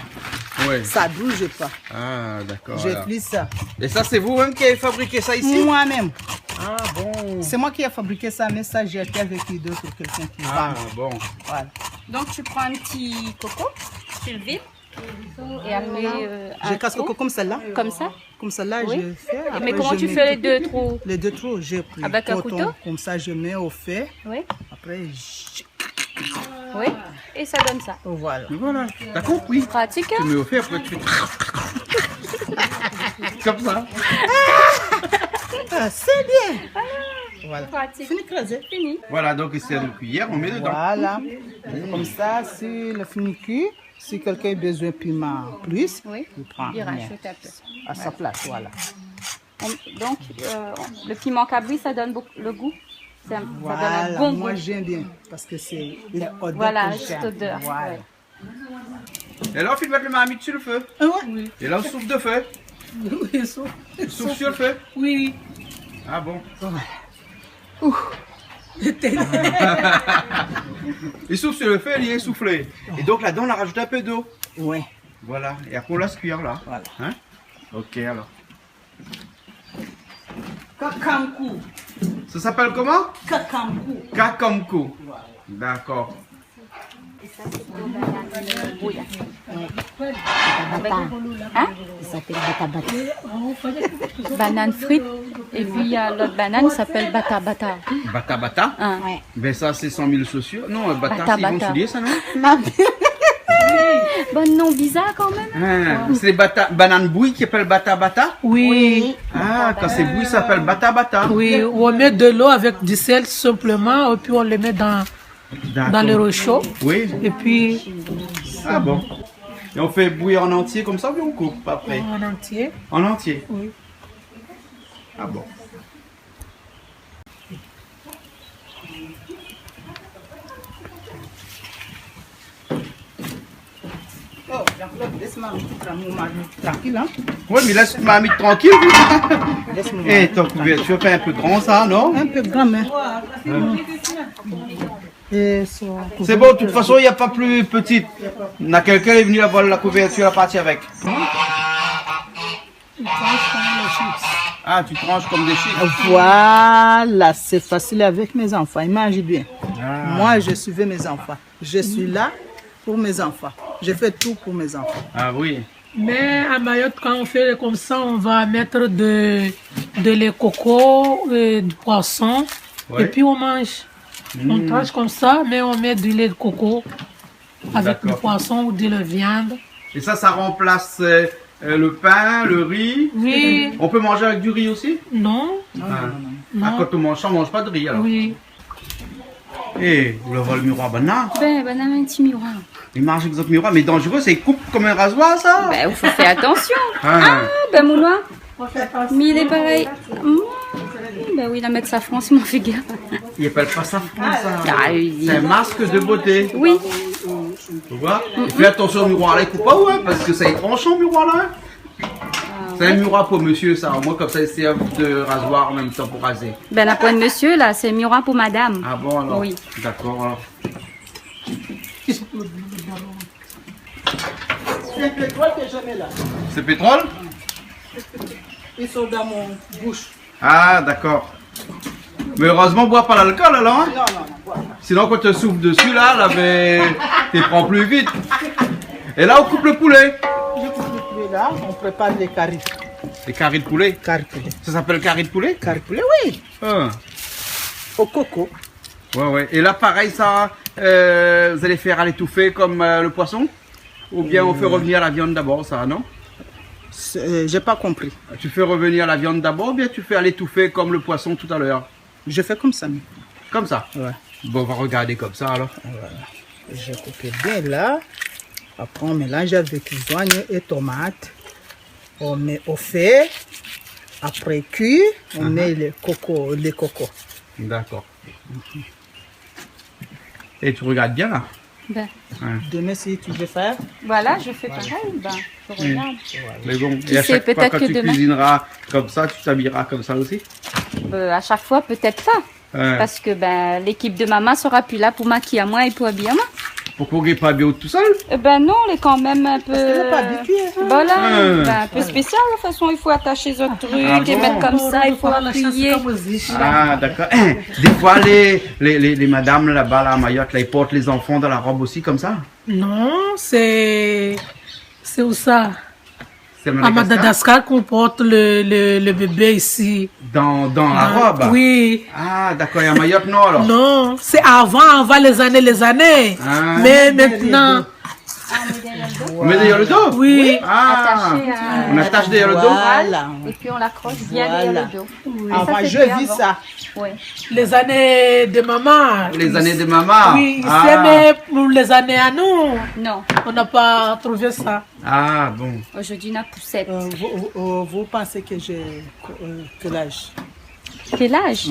Oui. Sadrou, je pas. Ah, d'accord. J'ai alors. pris ça. Et ça, c'est vous-même qui avez fabriqué ça ici? Moi-même. Ah bon. C'est moi qui ai fabriqué ça, mais ça, j'ai été avec d'autres, quelqu'un qui Ah va. bon. Voilà. Donc, tu prends un petit coco, tu le vides, et après, Je un casse le trou, coco comme celle-là. comme ça. Comme celle-là, Oui. je fais. Mais Après, comment je tu mets fais les 2 trous? Les 2 trous, j'ai pris Avec un coton, couteau? comme ça, je mets au fait. Oui, Après, oui. Et ça donne ça. voilà. Voilà. T'as compris? Pratique, Tu hein? me fais après tu fais comme ça. Ah, c'est bien. Voilà. Pratique. Fini creuser. Fini. Voilà, donc ici, une cuillère, on met dedans. Voilà. Comme ça, si le finicu, si quelqu'un a besoin de piment plus, Oui, il prend il rien. rajoute un peu. À sa place, voilà. Donc, le piment cabri, ça donne beaucoup, le goût. Ça donne Voilà, un bon moi goût. j'aime bien parce que c'est l'odeur Voilà, que cette j'aime. odeur. Voilà. ouais. Et là, on fait mettre le marmite sur le feu. Ah ouais? Et là, on souffle de feu. Oui, On souffle sur le feu. oui. Ah bon. Il souffle sur le feu, il est soufflé. Et donc là-dedans, on a rajouté un peu d'eau. Oui. Voilà. Et après, on laisse cuire là. Voilà. Hein? Ok, alors. Kakamkou. Ça s'appelle comment? Kakamkou. Kakamkou. D'accord. Hein? Banane frite. Et puis il y a l'autre banane qui s'appelle bata bata. Bata bata? Hein. Ben ça, c'est 100 000 chaussures. Non, bata, Bata, c'est ils vont bata. soulier ça, non? Bon nom bizarre quand même. Ah, c'est les bananes bouillies qui appellent bata bata? Oui, Ah, quand c'est bouilli, ça s'appelle bata bata. oui, on met de l'eau avec du sel simplement, et puis on le met dans D'accord. le chaud. Oui. Et puis Ah bon. Et on fait bouillir en entier comme ça, puis on coupe après. en entier. En entier. Oui. Ah bon. Oh, laisse-moi tranquille, hein. Ouais, mais laisse mamie tranquille. Laisse-moi. Eh, ton couverture fait un peu grand ça, non? Un peu grand, mais. Et ça. C'est bon, de toute façon, il n'y a pas plus petite. Il y a quelqu'un qui est venu avoir la couverture à partir avec. Ah, tu tranches comme des chips. Voilà, c'est facile avec mes enfants. Imagine bien. Ah. Moi, je suivais mes enfants. Je suis là pour mes enfants. Je fais tout pour mes enfants. Ah oui. Mais à Mayotte, quand on fait comme ça, on va mettre de lait coco, du poisson, Ouais. et puis on mange. On tranche comme ça, mais on met du lait de coco avec du D'accord. poisson ou de la viande. Et ça remplace le pain, le riz. Oui, On peut manger avec du riz aussi? non, Ah. non. Ah, quand on mange ça, on mange pas de riz alors. oui. Eh, vous le vol miroir, banane. Ben banane un petit miroir. Il marche avec votre miroir, mais dangereux, c'est coupe comme un rasoir ça. Ben il faut faire attention. Ah. Ah ben Moulois. Mais il est pareil. Ben oui, la mettre sa France, m'en fait gaffe. Il appelle pas ça France, ça. Ah, oui. C'est un masque de beauté. Oui. Tu vois? Fais attention au miroir là, il coupe pas, ouais, parce que ça est tranchant, le miroir là. C'est un miroir pour monsieur, ça. Moi, comme ça, il sert de rasoir en même temps pour raser. Ben la pointe monsieur là, c'est miroir pour madame. Ah bon, alors? Oui. D'accord, alors. C'est un pétrole que je mets là. C'est pétrole? Ils sont dans mon bouche. Ah, d'accord. Mais heureusement, bois pas l'alcool alors, hein? Non, non, non. Voilà. Sinon, quand tu souffles dessus, là, ben, tu prends plus vite. Et là, on coupe le poulet. Je coupe le poulet là, on prépare les caries. Les caries de poulet. Caries poulet. Ça s'appelle caries de poulet? Caries poulet, oui. Ah. Au coco. Ouais, ouais. Et là, pareil, ça, vous allez faire à l'étouffer comme le poisson? Ou bien on fait revenir la viande d'abord, ça, non? J'ai pas compris. Tu fais revenir la viande d'abord, ou bien tu fais à l'étouffer comme le poisson tout à l'heure? Je fais comme ça. Comme ça? Ouais. Bon, on va regarder comme ça, alors. Je coupe bien là. Après, on mélange avec oignon et tomate. On met au feu. Après cuit, on met les cocos. D'accord. Et tu regardes bien, là? Ben Demain, si tu veux faire, voilà, je fais pareil. Ben je regarde. Mais bon, Qui et à sait, chaque fois peut-être quand que tu demain- cuisineras comme ça, tu t'habilleras comme ça aussi? À chaque fois peut-être pas. Ouais. Parce que ben l'équipe de maman sera plus là pour maquiller à moi et pour habiller à moi. Pourquoi on n'est pas habillé tout seul? Ben non, elle est quand même un peu. qu'elle n'est pas habituée. Voilà, Ouais. ben, un peu spécial. De toute façon, il faut attacher les autres trucs Ah et bon? mettre comme ça, il faut appuyer. Ah, d'accord. Des fois, les madames là-bas, là, à Mayotte, là, ils portent les enfants dans la robe aussi, comme ça? Non, c'est où ça? C'est À Madagascar qu'on porte le bébé ici. Dans la robe? Oui. Ah, d'accord. Et à Mayotte, non, alors? Non, c'est avant les années. Ah. Mais maintenant, On met derrière le dos? oui. Ah, Attaché à- on attache derrière le dos? Voilà. Et puis on l'accroche bien Voilà. derrière le dos. Et Avant, ça, je c'était vis avant. ça. Ouais. Les années de maman. Les années de maman? Oui, ici, Ah. mais pour les années à nous, Non, on n'a pas trouvé ça. Ah, bon. aujourd'hui on a poussette. Vous pensez que j'ai quel âge? Quel âge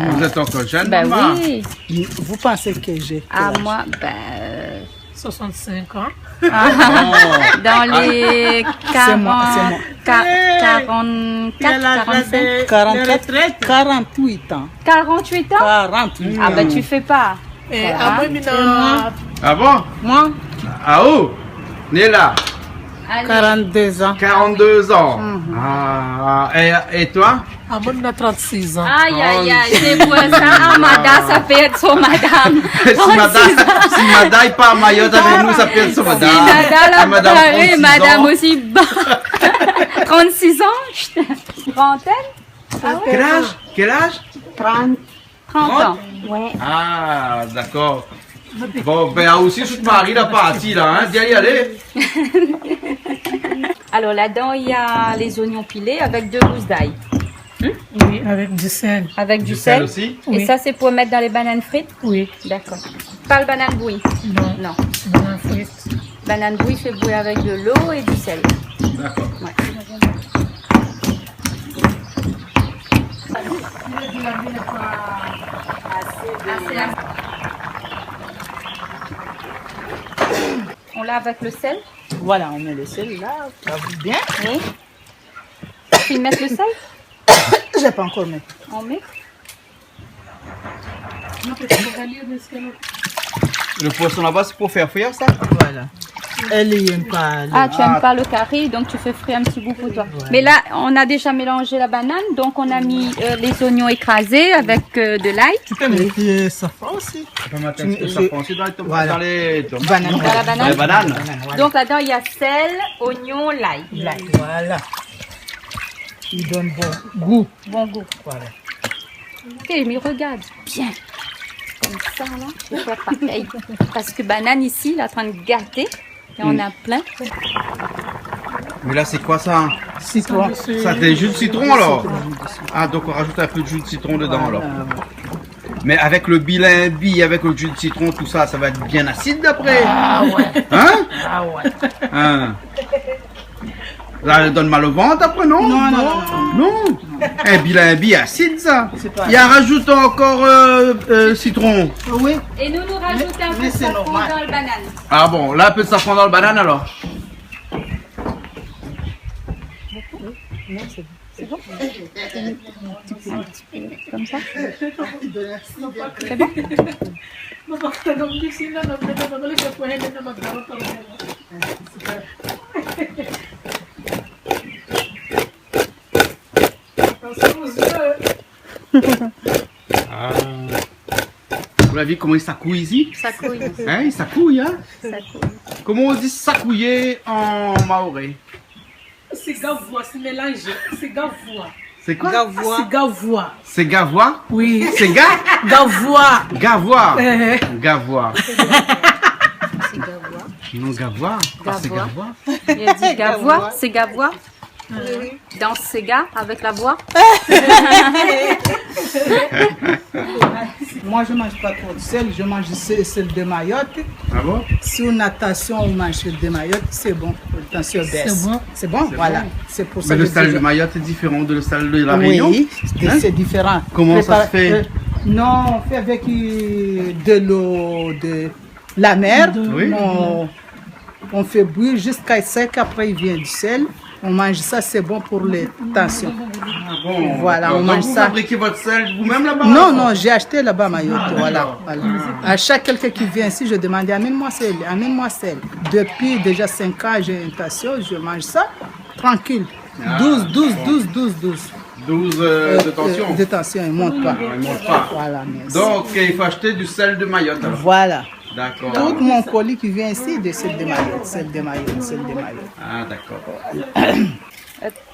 Vous êtes encore jeune, Ben maman? oui. Vous pensez que j'ai quel À âge? moi, ben 65 ans. Dans les C'est moi, c'est moi. 44, 45, 44, 48 ans. 48 ans? 48 ans. Ah ben tu fais pas. Et Voilà. après, maintenant, Ah bon? Moi, Ah oh! Néla, Allez. 42 ans. 42 ans. Ah, et toi? après, maintenant, 36 ans. Aïe aïe aïe, c'est pour ça, Amada, ça peut être son madame. Si Mada n'est pas à Mayotte avec nous, ça peut être son Si madame. Nada Ah, l'a madame, pleuré, 36 madame ans. aussi. 36 ans? Trentaine? Ah ouais? Quel âge? Quel âge? 30 ans. Ouais. Ah, d'accord. Bon, ben aussi, je suis marié la partie là, hein. Dis, allez. Alors là-dedans, il y a les oignons pilés avec 2 gousses d'ail. Oui, avec du sel. Avec du sel sel. aussi? Et Oui. ça, c'est pour mettre dans les bananes frites? Oui, D'accord. Pas le banane bouillie? non, Non. banane frite. Banane bouillie fait bouillir avec de l'eau et du sel. D'accord. Ouais. On lave avec le sel? Voilà, on met le sel là, ça va bien. Oui. Tu mets le sel? J'ai pas encore mis. On met? Le poisson là-bas, c'est pour faire frire ça? Voilà. Elle n'aime pas. Ah, tu n'aimes pas le curry, donc tu fais frire un petit bout pour toi. Mais là, on a déjà mélangé la banane, donc on a mis les oignons écrasés avec de l'ail. Tu peux mettre le safran aussi. On peut mettre un peu de safran aussi dans les tomates. Voilà. Dans les tomates. Banane. Dans la banane. Dans les bananes. Donc là-dedans, il y a sel, oignon, l'ail. Là, voilà. Il donne bon goût. Bon goût. Voilà. Ok, mais regarde, bien. Comme ça, là, je vais faire pareil. Parce que banane ici, il est en train de gâter. Et on a plein. Mais là, c'est quoi ça? Citron. Ça, c'est jus de citron alors? Ah, donc on rajoute un peu de jus de citron dedans alors. Mais avec le bilimbi, avec le jus de citron, tout ça, ça va être bien acide d'après. Ah ouais, Hein? ah ouais. Hein? Là, elle donne mal au ventre après, non? Non, non, non, non. Non. Un bilimbi acide, ça. C'est pas- Il y a rajoute encore citron. Oui. Et nous rajoutons un peu mais de c'est safran normal. dans le banane. Ah bon, là, un peu de safran dans le banane alors. Comme ça. Vous l'avez vu comment il s'accouille ici? Ça couille. Hein, il s'accouille, hein? Ça couille. Comment on dit s'accouiller en maoré? C'est gavois, c'est mélangé. C'est gavois. C'est quoi? C'est gavois. C'est gavois? Oui. C'est Gavois. gavois. Eh, Gavois. C'est gavois. Non, gavois. Ah, c'est Gavois. gavois. Il a dit gavois, c'est gavois. Dans Sega avec la voix. Moi, je ne mange pas trop de sel, je mange sel de Mayotte. Ah bon? Si on a tension, on mange sel de Mayotte, c'est bon. La tension baisse. C'est bon. C'est bon, voilà. bon. C'est pour ça Mais que le je style dis- de Mayotte est différent de le style de la Réunion? Oui, Hein? c'est différent. Comment ça se fait? Non, on fait avec de l'eau de la mer. Oui. On fait bouillir jusqu'à sec, après il vient du sel. On mange ça, c'est bon pour les tensions. Ah bon, Voilà, d'accord. on Donc mange vous ça. fabriquez votre sel vous-même là-bas? Non, non, j'ai acheté là-bas à Mayotte. Voilà, voilà. À chaque quelqu'un qui vient ici, je demande amène-moi sel, amène-moi sel. Depuis déjà 5 ans, j'ai une tension, je mange ça tranquille. 12. 12 de tension. De tension, il ne monte pas. Il monte pas. Voilà, merci. Donc, il faut acheter du sel de Mayotte alors. Voilà. D'accord. Tout mon colis qui vient ici, de sel de Mayotte, sel de Mayotte, sel de Mayotte. Ah, d'accord.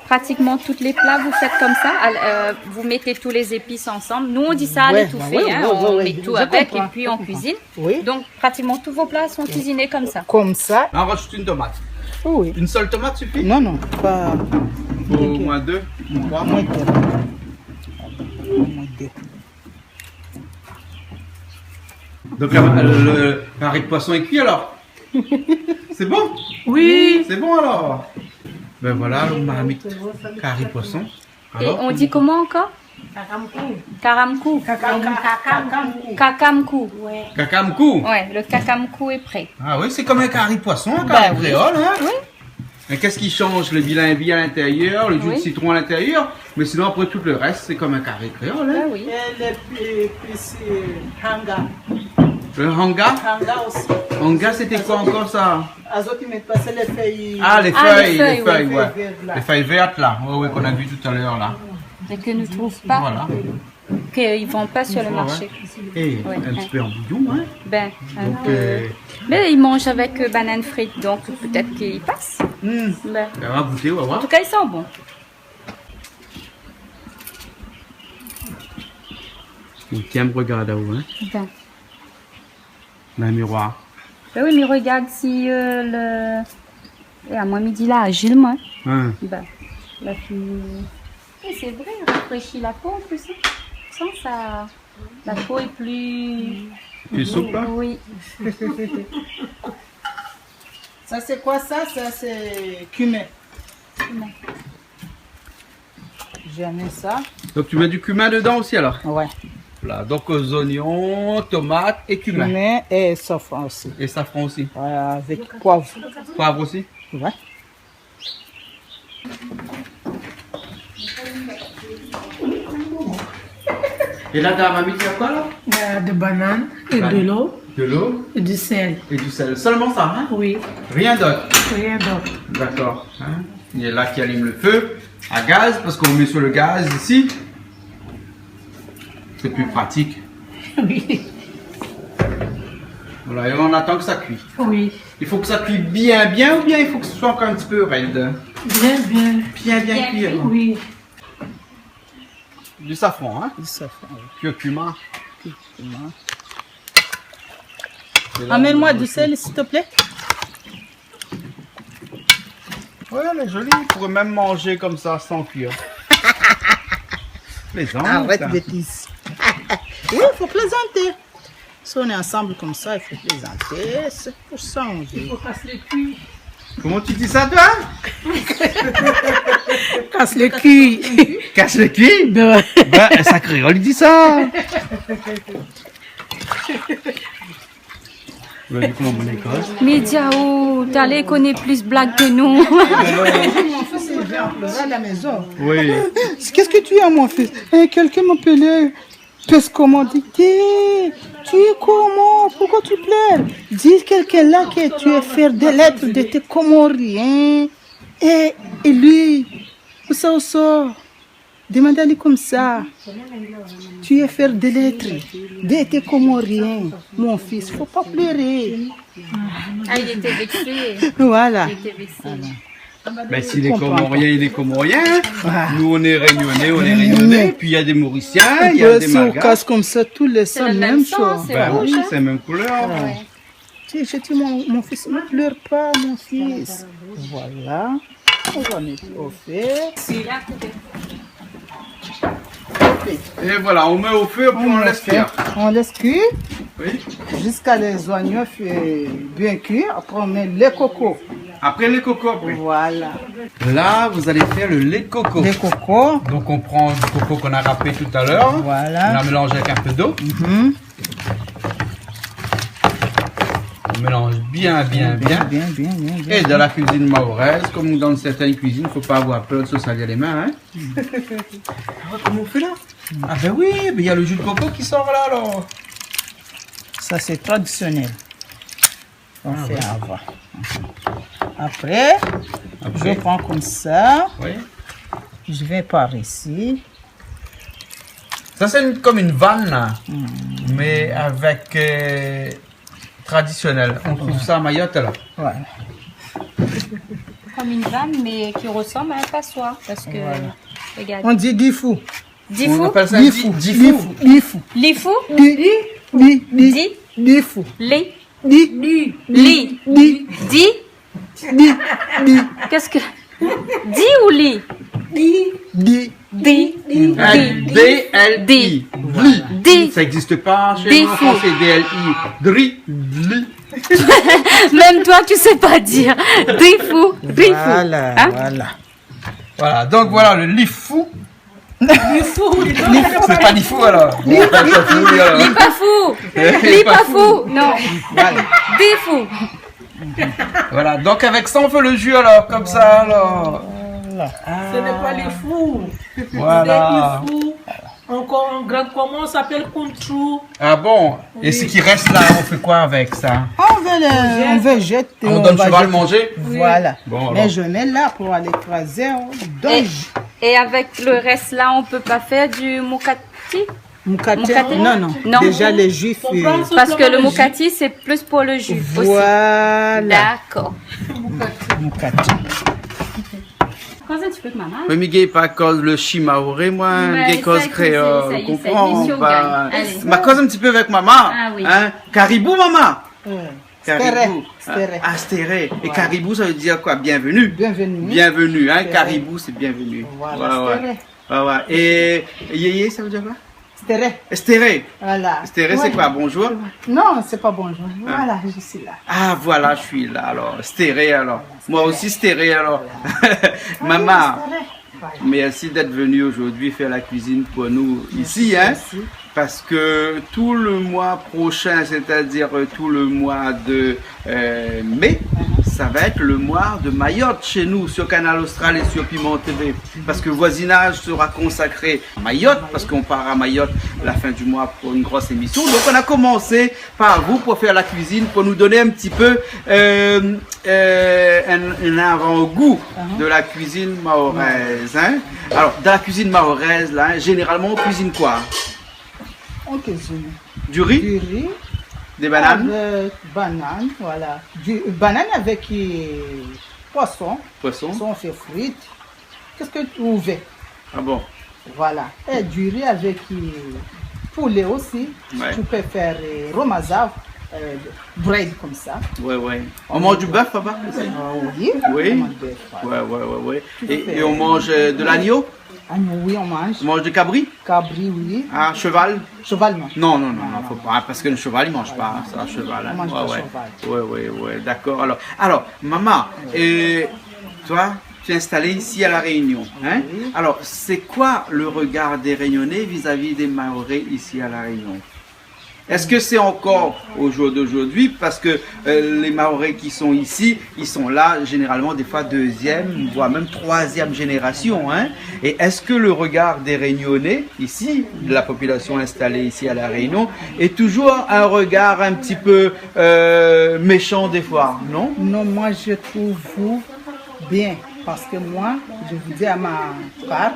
Pratiquement tous les plats, vous faites comme ça. Vous mettez tous les épices ensemble. Nous, on dit ça à Ouais, l'étouffer. ouais, Hein, ouais, on ouais, met ouais, tout je avec comprends, et puis je on comprends. cuisine. Oui. Donc, pratiquement tous vos plats sont cuisinés comme ça. Comme ça, On rajoute une tomate. oui. Une seule tomate suffit? Non, non, pas Au moins 2, 3. moins de moins de. Donc, le carré de poisson est cuit alors? C'est bon? Oui. C'est bon alors? Ben voilà, le marmite carré poisson. Et Alors, on dit comment encore? Karamkou. Kakamkou. Ouais. Kakamkou. Ouais, le kakamkou est prêt. Ah oui, c'est comme un carré poisson, un Bah carré oui. créole, hein. Oui. Mais qu'est-ce qui change? Le bilimbi à l'intérieur, le jus de Oui. citron à l'intérieur, mais sinon après tout le reste, c'est comme un carré créole, Bah hein. oui. Et les plus hanga. Le hanga? Hanga aussi. Hanga, c'était quoi encore ça? Azot, ils mettent pas, c'est les feuilles. Ah, les Ah, feuilles, les feuilles, ouais. vertes, là. Les feuilles vertes, là. Ouais, ouais, qu'on a vu tout à l'heure, là. Et que ne trouvent pas, Voilà. qu'ils ne vendent pas sur le marché. Et Ouais, un ouais. petit peu en bouillon, hein. Ben, un Donc, peu. Mais ils mangent avec banane frite, donc peut-être qu'ils passent. Ben, on va goûter, on va en voir. tout cas, ils sont bons. Tiens, regarde là-haut, hein. Ben. Dans le miroir. Ben oui, mais regarde si le... Et à moi midi là, agile, moi. Hein. Ben, la fille... Oui, c'est vrai, rafraîchit la peau en plus. Hein. Sans ça, la peau est plus... Tu souple, là? Oui. Ça, c'est quoi ça? Ça, c'est cumin. Cumin. J'ai mis ça. Donc tu mets du cumin dedans aussi, alors? Ouais. Voilà, donc aux oignons, tomates et cumin. Cumin et safran aussi. Et safran aussi. Voilà, avec poivre. Poivre aussi. Ouais. Et là, dans la mamie, tu as quoi, là? De bananes et de l'eau De l'eau et du sel. et du sel. Seulement ça, hein? Oui, Rien d'autre. rien d'autre. D'accord. Hein? Il est là qui allume le feu à gaz, parce qu'on met sur le gaz ici. C'est plus pratique. Oui, Voilà, et on attend que ça cuit. oui. Il faut que ça cuit bien, bien, ou bien il faut que ce soit encore un petit peu raide? Bien, bien. Bien, bien cuit. alors. Oui. Du safran, hein? Du safran. Puis au cumin. Amène-moi du sel, s'il te plaît. Ouais, elle est jolie. On pourrait même manger comme ça, sans cuire. Plaisante. Arrête bêtise. Oui, il faut plaisanter. Si on est ensemble comme ça, il faut plaisanter. C'est pour ça on Il vit. faut casser le cul. Comment tu dis ça, toi? Casse le cul. Casse le cul? Ben, Ben, ça créole, il dit ça. Ouais, comment mon école? Mais Diao, t'allais connaître plus blague que nous. Mon fils, il vient pleurer à la maison. Oui. Qu'est-ce que tu as, mon fils? Quelqu'un m'appelait. Qu'est-ce qu'on dit? Tu es comment? Pourquoi tu pleures? Dis quelqu'un là que tu es faire des lettres de tes Comoriens. Et lui, où ça? Demande-lui comme ça. Tu es faire des lettres de tes Comoriens. Mon fils, faut pas pleurer. Ah, il était vexé. Voilà. Il était vexé. Ben, si les comprends Comoriens, il est Comorien. Ah. Nous, on est Réunionnais, puis il y a des Mauriciens, il y a des Si on Malgaches. casse comme ça, tous les C'est sons, le même même sang, chose. c'est Ben rouge. oui, Hein? c'est la même couleur. Ouais. Je dis, mon fils, ne pleure pas, mon fils. Voilà. On va mettre au feu. Et voilà, on met au feu, puis on laisse cuire. On laisse cuire Oui. jusqu'à les oignons bien cuits. Après, on met les cocos. Après les cocos, après. Voilà. Là, vous allez faire le lait de coco. Les cocos. Donc, on prend du coco qu'on a râpé tout à l'heure. Voilà. On l'a mélangé avec un peu d'eau. Mhm. On mélange bien, bien, bien. Bien, bien, bien, bien. Et dans la cuisine mahoraise, comme dans certaines cuisines, il ne faut pas avoir peur de se salir les mains. Hein. Ah, comment on fait là? Ah ben oui, il y a le jus de coco qui sort là alors. Ça, c'est traditionnel. On fait avant. Après, je prends comme ça. Oui. Je vais par ici. Ça c'est comme une vanne là, mais avec traditionnel. On trouve ça à Mayotte là. Voilà. Comme une vanne, mais qui ressemble à un passoire. Parce que, regarde. On dit difou. On Difou, appelle ça Difou. difou. Difou. lifou, Di. Difou. li, Di. li, Di. di. Di. Di. Qu'est-ce que. Di ou li? Di. Di. D-L-I. Dli. Di. Ça n'existe pas chez nous en Difou. français. D-L-I. Dri. Dli. Même toi, tu sais pas dire. Difou, difou. Voilà. Hein? Voilà. Voilà, donc voilà le lifou. C'est pas l'ifou alors. Lipafou. Lipafou. Non. Voilà. Bifou. Voilà, donc avec ça on fait le jus alors, comme ça alors. Ce n'est pas les fous. Voilà. C'est les fous. Encore en grande comment on s'appelle Kuntrou. Ah bon? Et ce qui reste là, on fait quoi avec ça? On veut jeter. On donne va cheval jeter. manger? Voilà. Bon, Mais alors. je mets là pour aller écraser. Et avec le reste là, on peut pas faire du moukati? Moukati. Moukati. Non. Déjà les juifs. On prend Parce que le simplement moukati, c'est plus pour le jus aussi. Voilà. D'accord. Moukati. Cause un petit peu que maman. Mais Miguel, pas cause le chimaoré, moi, Ouais, Miguel cause ça, créole, ça y est, comprends? mission Bah, gagne. Allez. ma cause un petit peu avec maman. Ah oui. Hein? Caribou, maman. Caribou. Stéré. Ah, stéré. Et caribou, ça veut dire quoi? Bienvenue. Bienvenue. Bienvenue, hein? Stéré. Caribou, c'est bienvenue. Voilà, ouais. stéré. Ouais, ouais. Et yéyé, ça veut dire quoi? Stéré. Stéré. Voilà. Stéré, c'est Ouais. quoi? Bonjour? Non, c'est pas bonjour. Voilà, je suis là. Ah, voilà, je suis là, alors. Stéré, alors. Moi aussi, stéré, alors. Maman, merci d'être venue aujourd'hui faire la cuisine pour nous ici, hein. Parce que tout le mois prochain, c'est-à-dire tout le mois de mai, ça va être le mois de Mayotte chez nous, sur Canal Austral et sur Piment TV. Parce que voisinage sera consacré à Mayotte, parce qu'on part à Mayotte la fin du mois pour une grosse émission. Donc on a commencé par vous pour faire la cuisine, pour nous donner un petit peu un avant-goût de la cuisine mahoraise. Hein. Alors, dans la cuisine mahoraise, là, hein, généralement on cuisine quoi? On cuisine. Du riz? Du riz. Des bananes? Avec banane, voilà. Banane avec poisson. Poisson? On fait frites. Qu'est-ce que tu veux? Ah bon? Voilà. Et du riz avec poulet aussi. Ouais. Tu peux faire romazav, bread comme ça. Ouais, ouais. On mange du bœuf, papa? Oui. Oui. On mange des fois. Ouais. Et on mange de l'agneau? Oui, on mange. On mange de cabri? Cabri, oui. Ah, cheval? Cheval, non. Non, faut pas. Parce que le cheval, il mange pas. C'est un cheval. On mange pas cheval. Ouais. D'accord. Alors, maman, toi, tu es installée ici à La Réunion. Hein? Alors, c'est quoi le regard des Réunionnais vis-à-vis des Mahorais ici à La Réunion? Est-ce que c'est encore au jour d'aujourd'hui? Parce que les Mahorais qui sont ici, ils sont là généralement des fois deuxième, voire même troisième génération. Hein? Et est-ce que le regard des Réunionnais ici, de la population installée ici à La Réunion, est toujours un regard un petit peu méchant des fois, non? Non, moi je trouve vous bien. Parce que moi, je vous dis à ma part,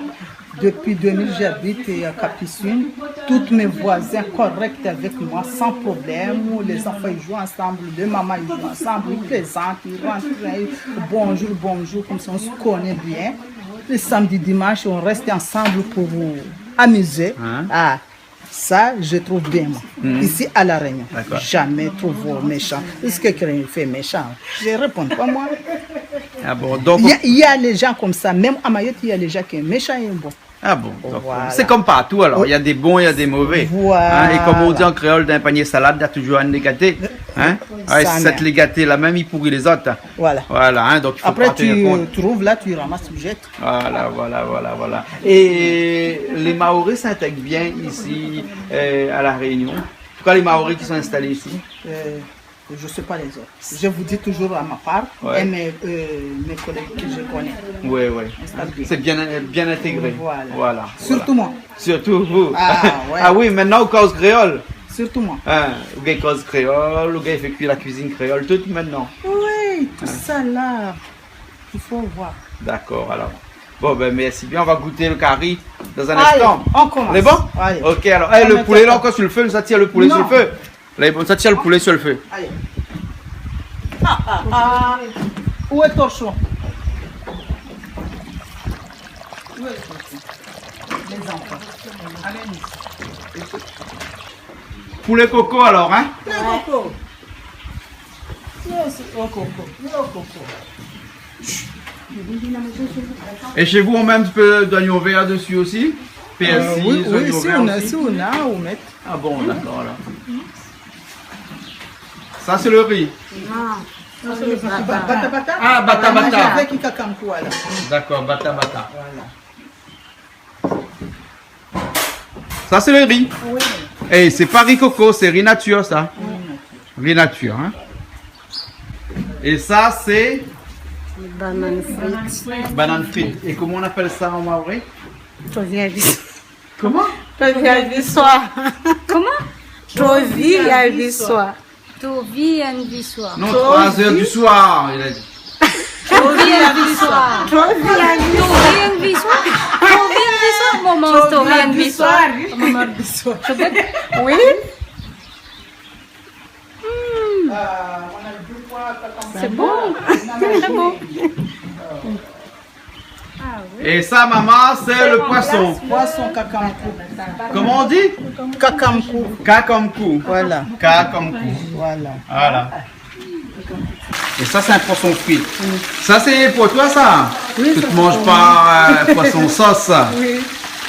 depuis 2000 j'habite à Capucine. Tous mes voisins corrects avec moi, sans problème. Les enfants ils jouent ensemble, les mamans ils jouent ensemble, ils plaisantent, ils rentrent, bonjour, comme ça on se connaît bien. Le samedi, dimanche, on reste ensemble pour vous amuser. Ah, ça, je trouve bien, moi. Ici, à La Réunion. Jamais trouve méchant. Est-ce que quelqu'un fait méchant? Je ne réponds pas, moi. Ah bon, donc... Il y a les gens comme ça. Même à Mayotte, il y a les gens qui sont méchants et bons. Ah bon, donc, Voilà. c'est comme partout alors, il y a des bons, il y a des mauvais. Voilà. Hein, et comme on dit en créole, d'un panier salade, il y a toujours un négaté. Hein? Ouais, Ça cette mère. négaté là même, il pourrit les autres. Voilà. Voilà, hein, donc il faut Après, pas tenir tu compte. trouves là, tu ramasses, tu jettes. Voilà. Et les Mahorais s'intègrent bien ici à La Réunion. En tout cas, les Mahorais qui sont installés ici. Je ne sais pas les autres. Je vous dis toujours à ma part Ouais. et mes collègues que je connais. Ouais. C'est bien intégré. Voilà. Surtout moi. Surtout vous. Ah, ouais. Ah oui, maintenant, on cause créole. Surtout moi. Hein, ou gars cause créole, ou gars effectue la cuisine créole, tout maintenant. Oui, tout ça là, il faut voir. D'accord, alors. Bon, ben merci bien, on va goûter le curry dans un Allez, instant. on commence. On est bon? Allez. Ok, alors, le Maintenant, poulet là encore sur le feu, ça tire le poulet Non. sur le feu. Là, ça tire le poulet sur le feu. Allez. Où est ton chou? Où est le torchon? Les enfants. Allez, Poulet coco alors, hein? le coco. Yes, le coco. Le coco. Et chez vous, on met un petit peu d'oignon vert dessus aussi? Persil, Oui, oignon si vert on a, aussi. si on a, on met. Ah bon, d'accord, alors. Ça, c'est le riz. Bata bata. Ah, bata bata. Avec kakamkou là. D'accord, bata bata. Voilà. Ça, c'est le riz. Oui. Et c'est pas riz coco, c'est riz nature, ça. Riz nature, hein. Et ça, c'est... Banane frites. Banane frites. Et comment on appelle ça en maoré? Comment? Comment? Tovi à Vissois. Tovi and Vissoir. Non, 3 heures du soir, il a dit. Tovi and Vissoir. Tovi and Vissoir. Tovi and Vissoir. Maman, Tovi and Vissoir. Oui. C'est bon. C'est très bon. Et ça, maman, c'est le poisson. Poisson kakamkou. Comment on dit? Kakamkou. Kakamkou. Voilà. Kakamkou. Voilà. Voilà. Et ça, c'est un poisson frit. Ça, c'est pour toi, ça? Oui, tu ne manges pas poisson sauce? Oui.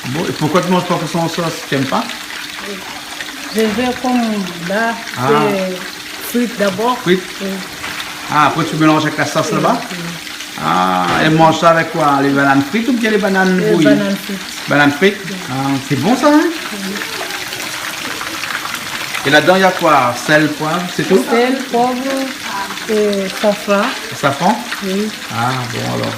Bon, et pourquoi tu ne manges pas poisson sauce? Tu n'aimes pas? Je vais comme là, frites d'abord. Frites? Ah, après tu mélanges avec la sauce là-bas? Ah, elle mange ça avec quoi? Les bananes frites ou bien les bananes bouillies? Bananes frites. Bananes frites? Ah, c'est bon ça, hein? Et là-dedans, il y a quoi? Sel, poivre, c'est tout? Sel, poivre et safran. Safran? Oui. Ah, bon alors.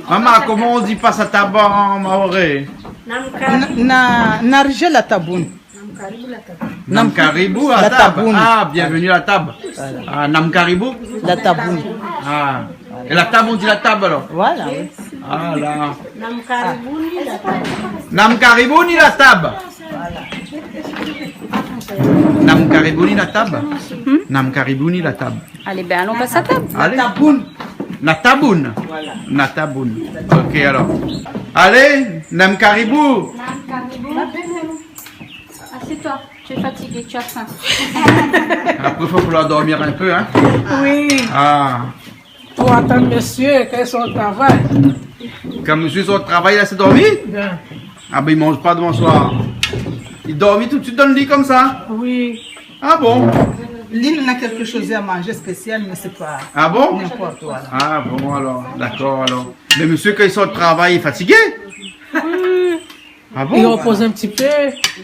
Maman, comment on dit passe à tabac en maoré? Narje la taboune. Nam Caribou à La table. taboune. Ah, bienvenue à la table. Ah, Nam Caribou? La taboune. Ah. Et la table, on dit la table alors? Voilà. Oui. Ah là. Nam Caribou ni la table? Nam Caribou ni la table? Nam Caribou ni la table? Allez, ben allons passer à table. Allez. Nataboun. Voilà. Nataboun. Ok alors. Allez, Nam Caribou. Assieds-toi, tu es fatigué, tu as faim. Après, il faut falloir dormir un peu, hein? Oui. Ah. Pour attendre monsieur, qu'est-ce qu'on travaille? Quand monsieur sort de travail, il s'est dormi? Bien. Ah ben, il mange pas demain soir. Il dormit tout de suite dans le lit comme ça? Oui. Ah bon? Lynn a quelque chose à manger spécial, mais c'est pas Ah bon? n'importe quoi. Ah bon alors, d'accord alors. Mais monsieur, quand il sort de travail, il est fatigué? Ah bon? Il repose un petit peu.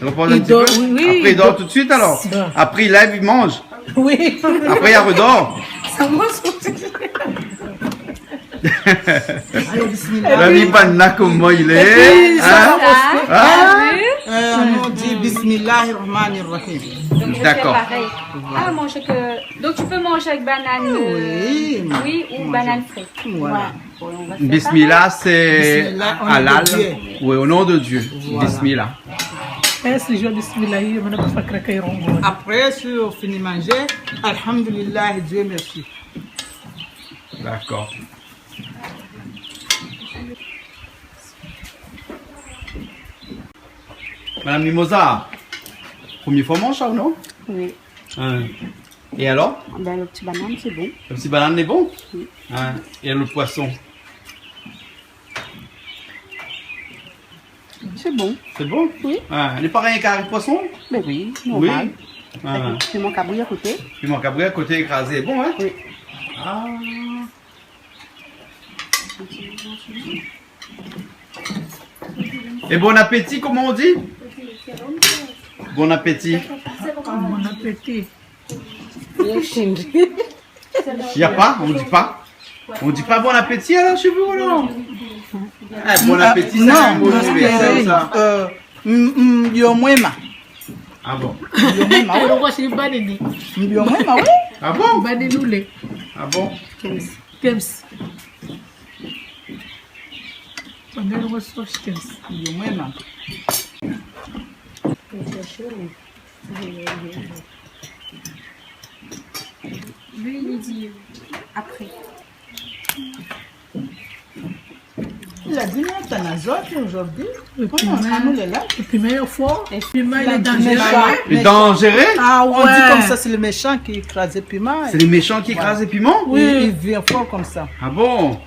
Il repose un Il petit dort, peu? oui. Après, il dort tout de suite alors? Bon. Après, il lève, il mange. Oui. Après, il redort. Ça mange. La vie banana, comment il est? Hein? On dit Bismillahirrahmanirrahim. Donc je D'accord. fais pareil. Ah, manger que... Donc tu peux manger avec banane oui ou banane frite. Voilà. Bon, on va faire Bismillah, c'est Bismillah, au nom de halal. Dieu. Oui, au nom de Dieu. Bismillah. Esse jour bismillah, je ne peux pas craquer rongo. Après, si on finit de manger, Alhamdulillah, Dieu merci. D'accord. Madame Mimosa, première fois mange ça ou non? Oui. Hein. Et alors? Ben, le petit banane, c'est bon. Le petit banane est bon? Hein. Et le poisson? C'est bon. C'est bon? Oui. Hein. Il est pareil qu'un poisson? Ben oui, Oui. normal. Hein. Tu manques à bouillir à côté. Il manque à brûler à côté écrasé. Bon, hein? Oui. Ah. Et bon appétit, comment on dit? Bon appétit. Bon appétit. Il n'y a pas? On dit pas? On dit pas bon appétit alors chez vous, non? Eh, bon appétit, c'est un mot universel, ça. Mbio mwema. Ah bon? Mbio mwema, oui. Pourquoi c'est banani? Mbio mwema, oui. Ah bon? Bananoulé. Ah bon? Kems. On est le sauce Kems. Mbio mwema. Lui, il dit après. Il a dit non, t'en as autre aujourd'hui. Le Comment on est là? Le piment est fort. Le piment, il est Méchant. dangereux. Et dangereux? Ah ouais. On dit comme ça, c'est le méchant qui écrase le piment. C'est les méchants qui écrasent les piments? Oui, il vient fort comme ça. Ah bon?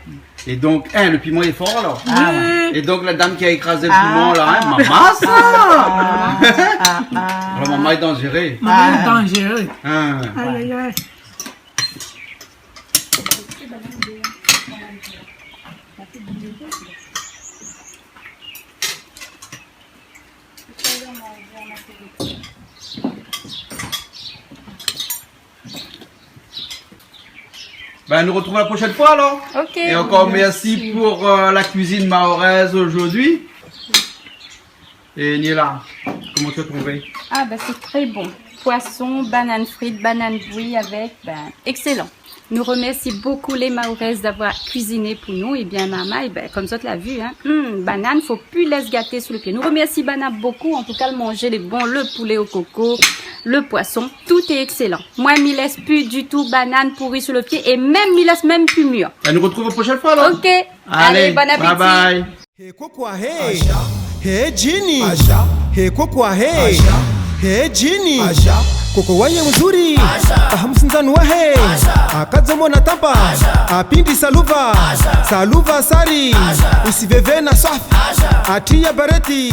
Et donc, hein, le piment est fort alors? Oui. Et donc, la dame qui a écrasé le piment là, hein, maman ça! Alors, maman est dangereux. Maman est dangereux. Hein. Aïe, aïe, aïe. Ben, nous retrouvons la prochaine fois alors. Ok. Et encore merci pour la cuisine mahoraise aujourd'hui. Et Niela, comment tu as trouvé? Ah ben c'est très bon. Poisson, banane frite, banane bouillie avec, excellent. Nous remercie beaucoup les Mahoraises d'avoir cuisiné pour nous. Et bien maman, et ben, comme ça tu l'as vu, hein, banane, faut plus laisser gâter sous le pied. Nous remercie banane beaucoup, en tout cas le manger les bons, le poulet au coco, le poisson, tout est excellent. Moi, m'y laisse plus du tout banane pourrie sous le pied et même m'y laisse même plus mûr. Elle nous retrouve la prochaine fois alors. Ok, allez, bon appétit. Bye bye. He kokwa he, he jini, he kokwa he, he jini, koko waye mzuri, ahamsinzani wahe, akazomo na tampa, apindi saluva, saluva sari, usiveve na safi, atia bareti.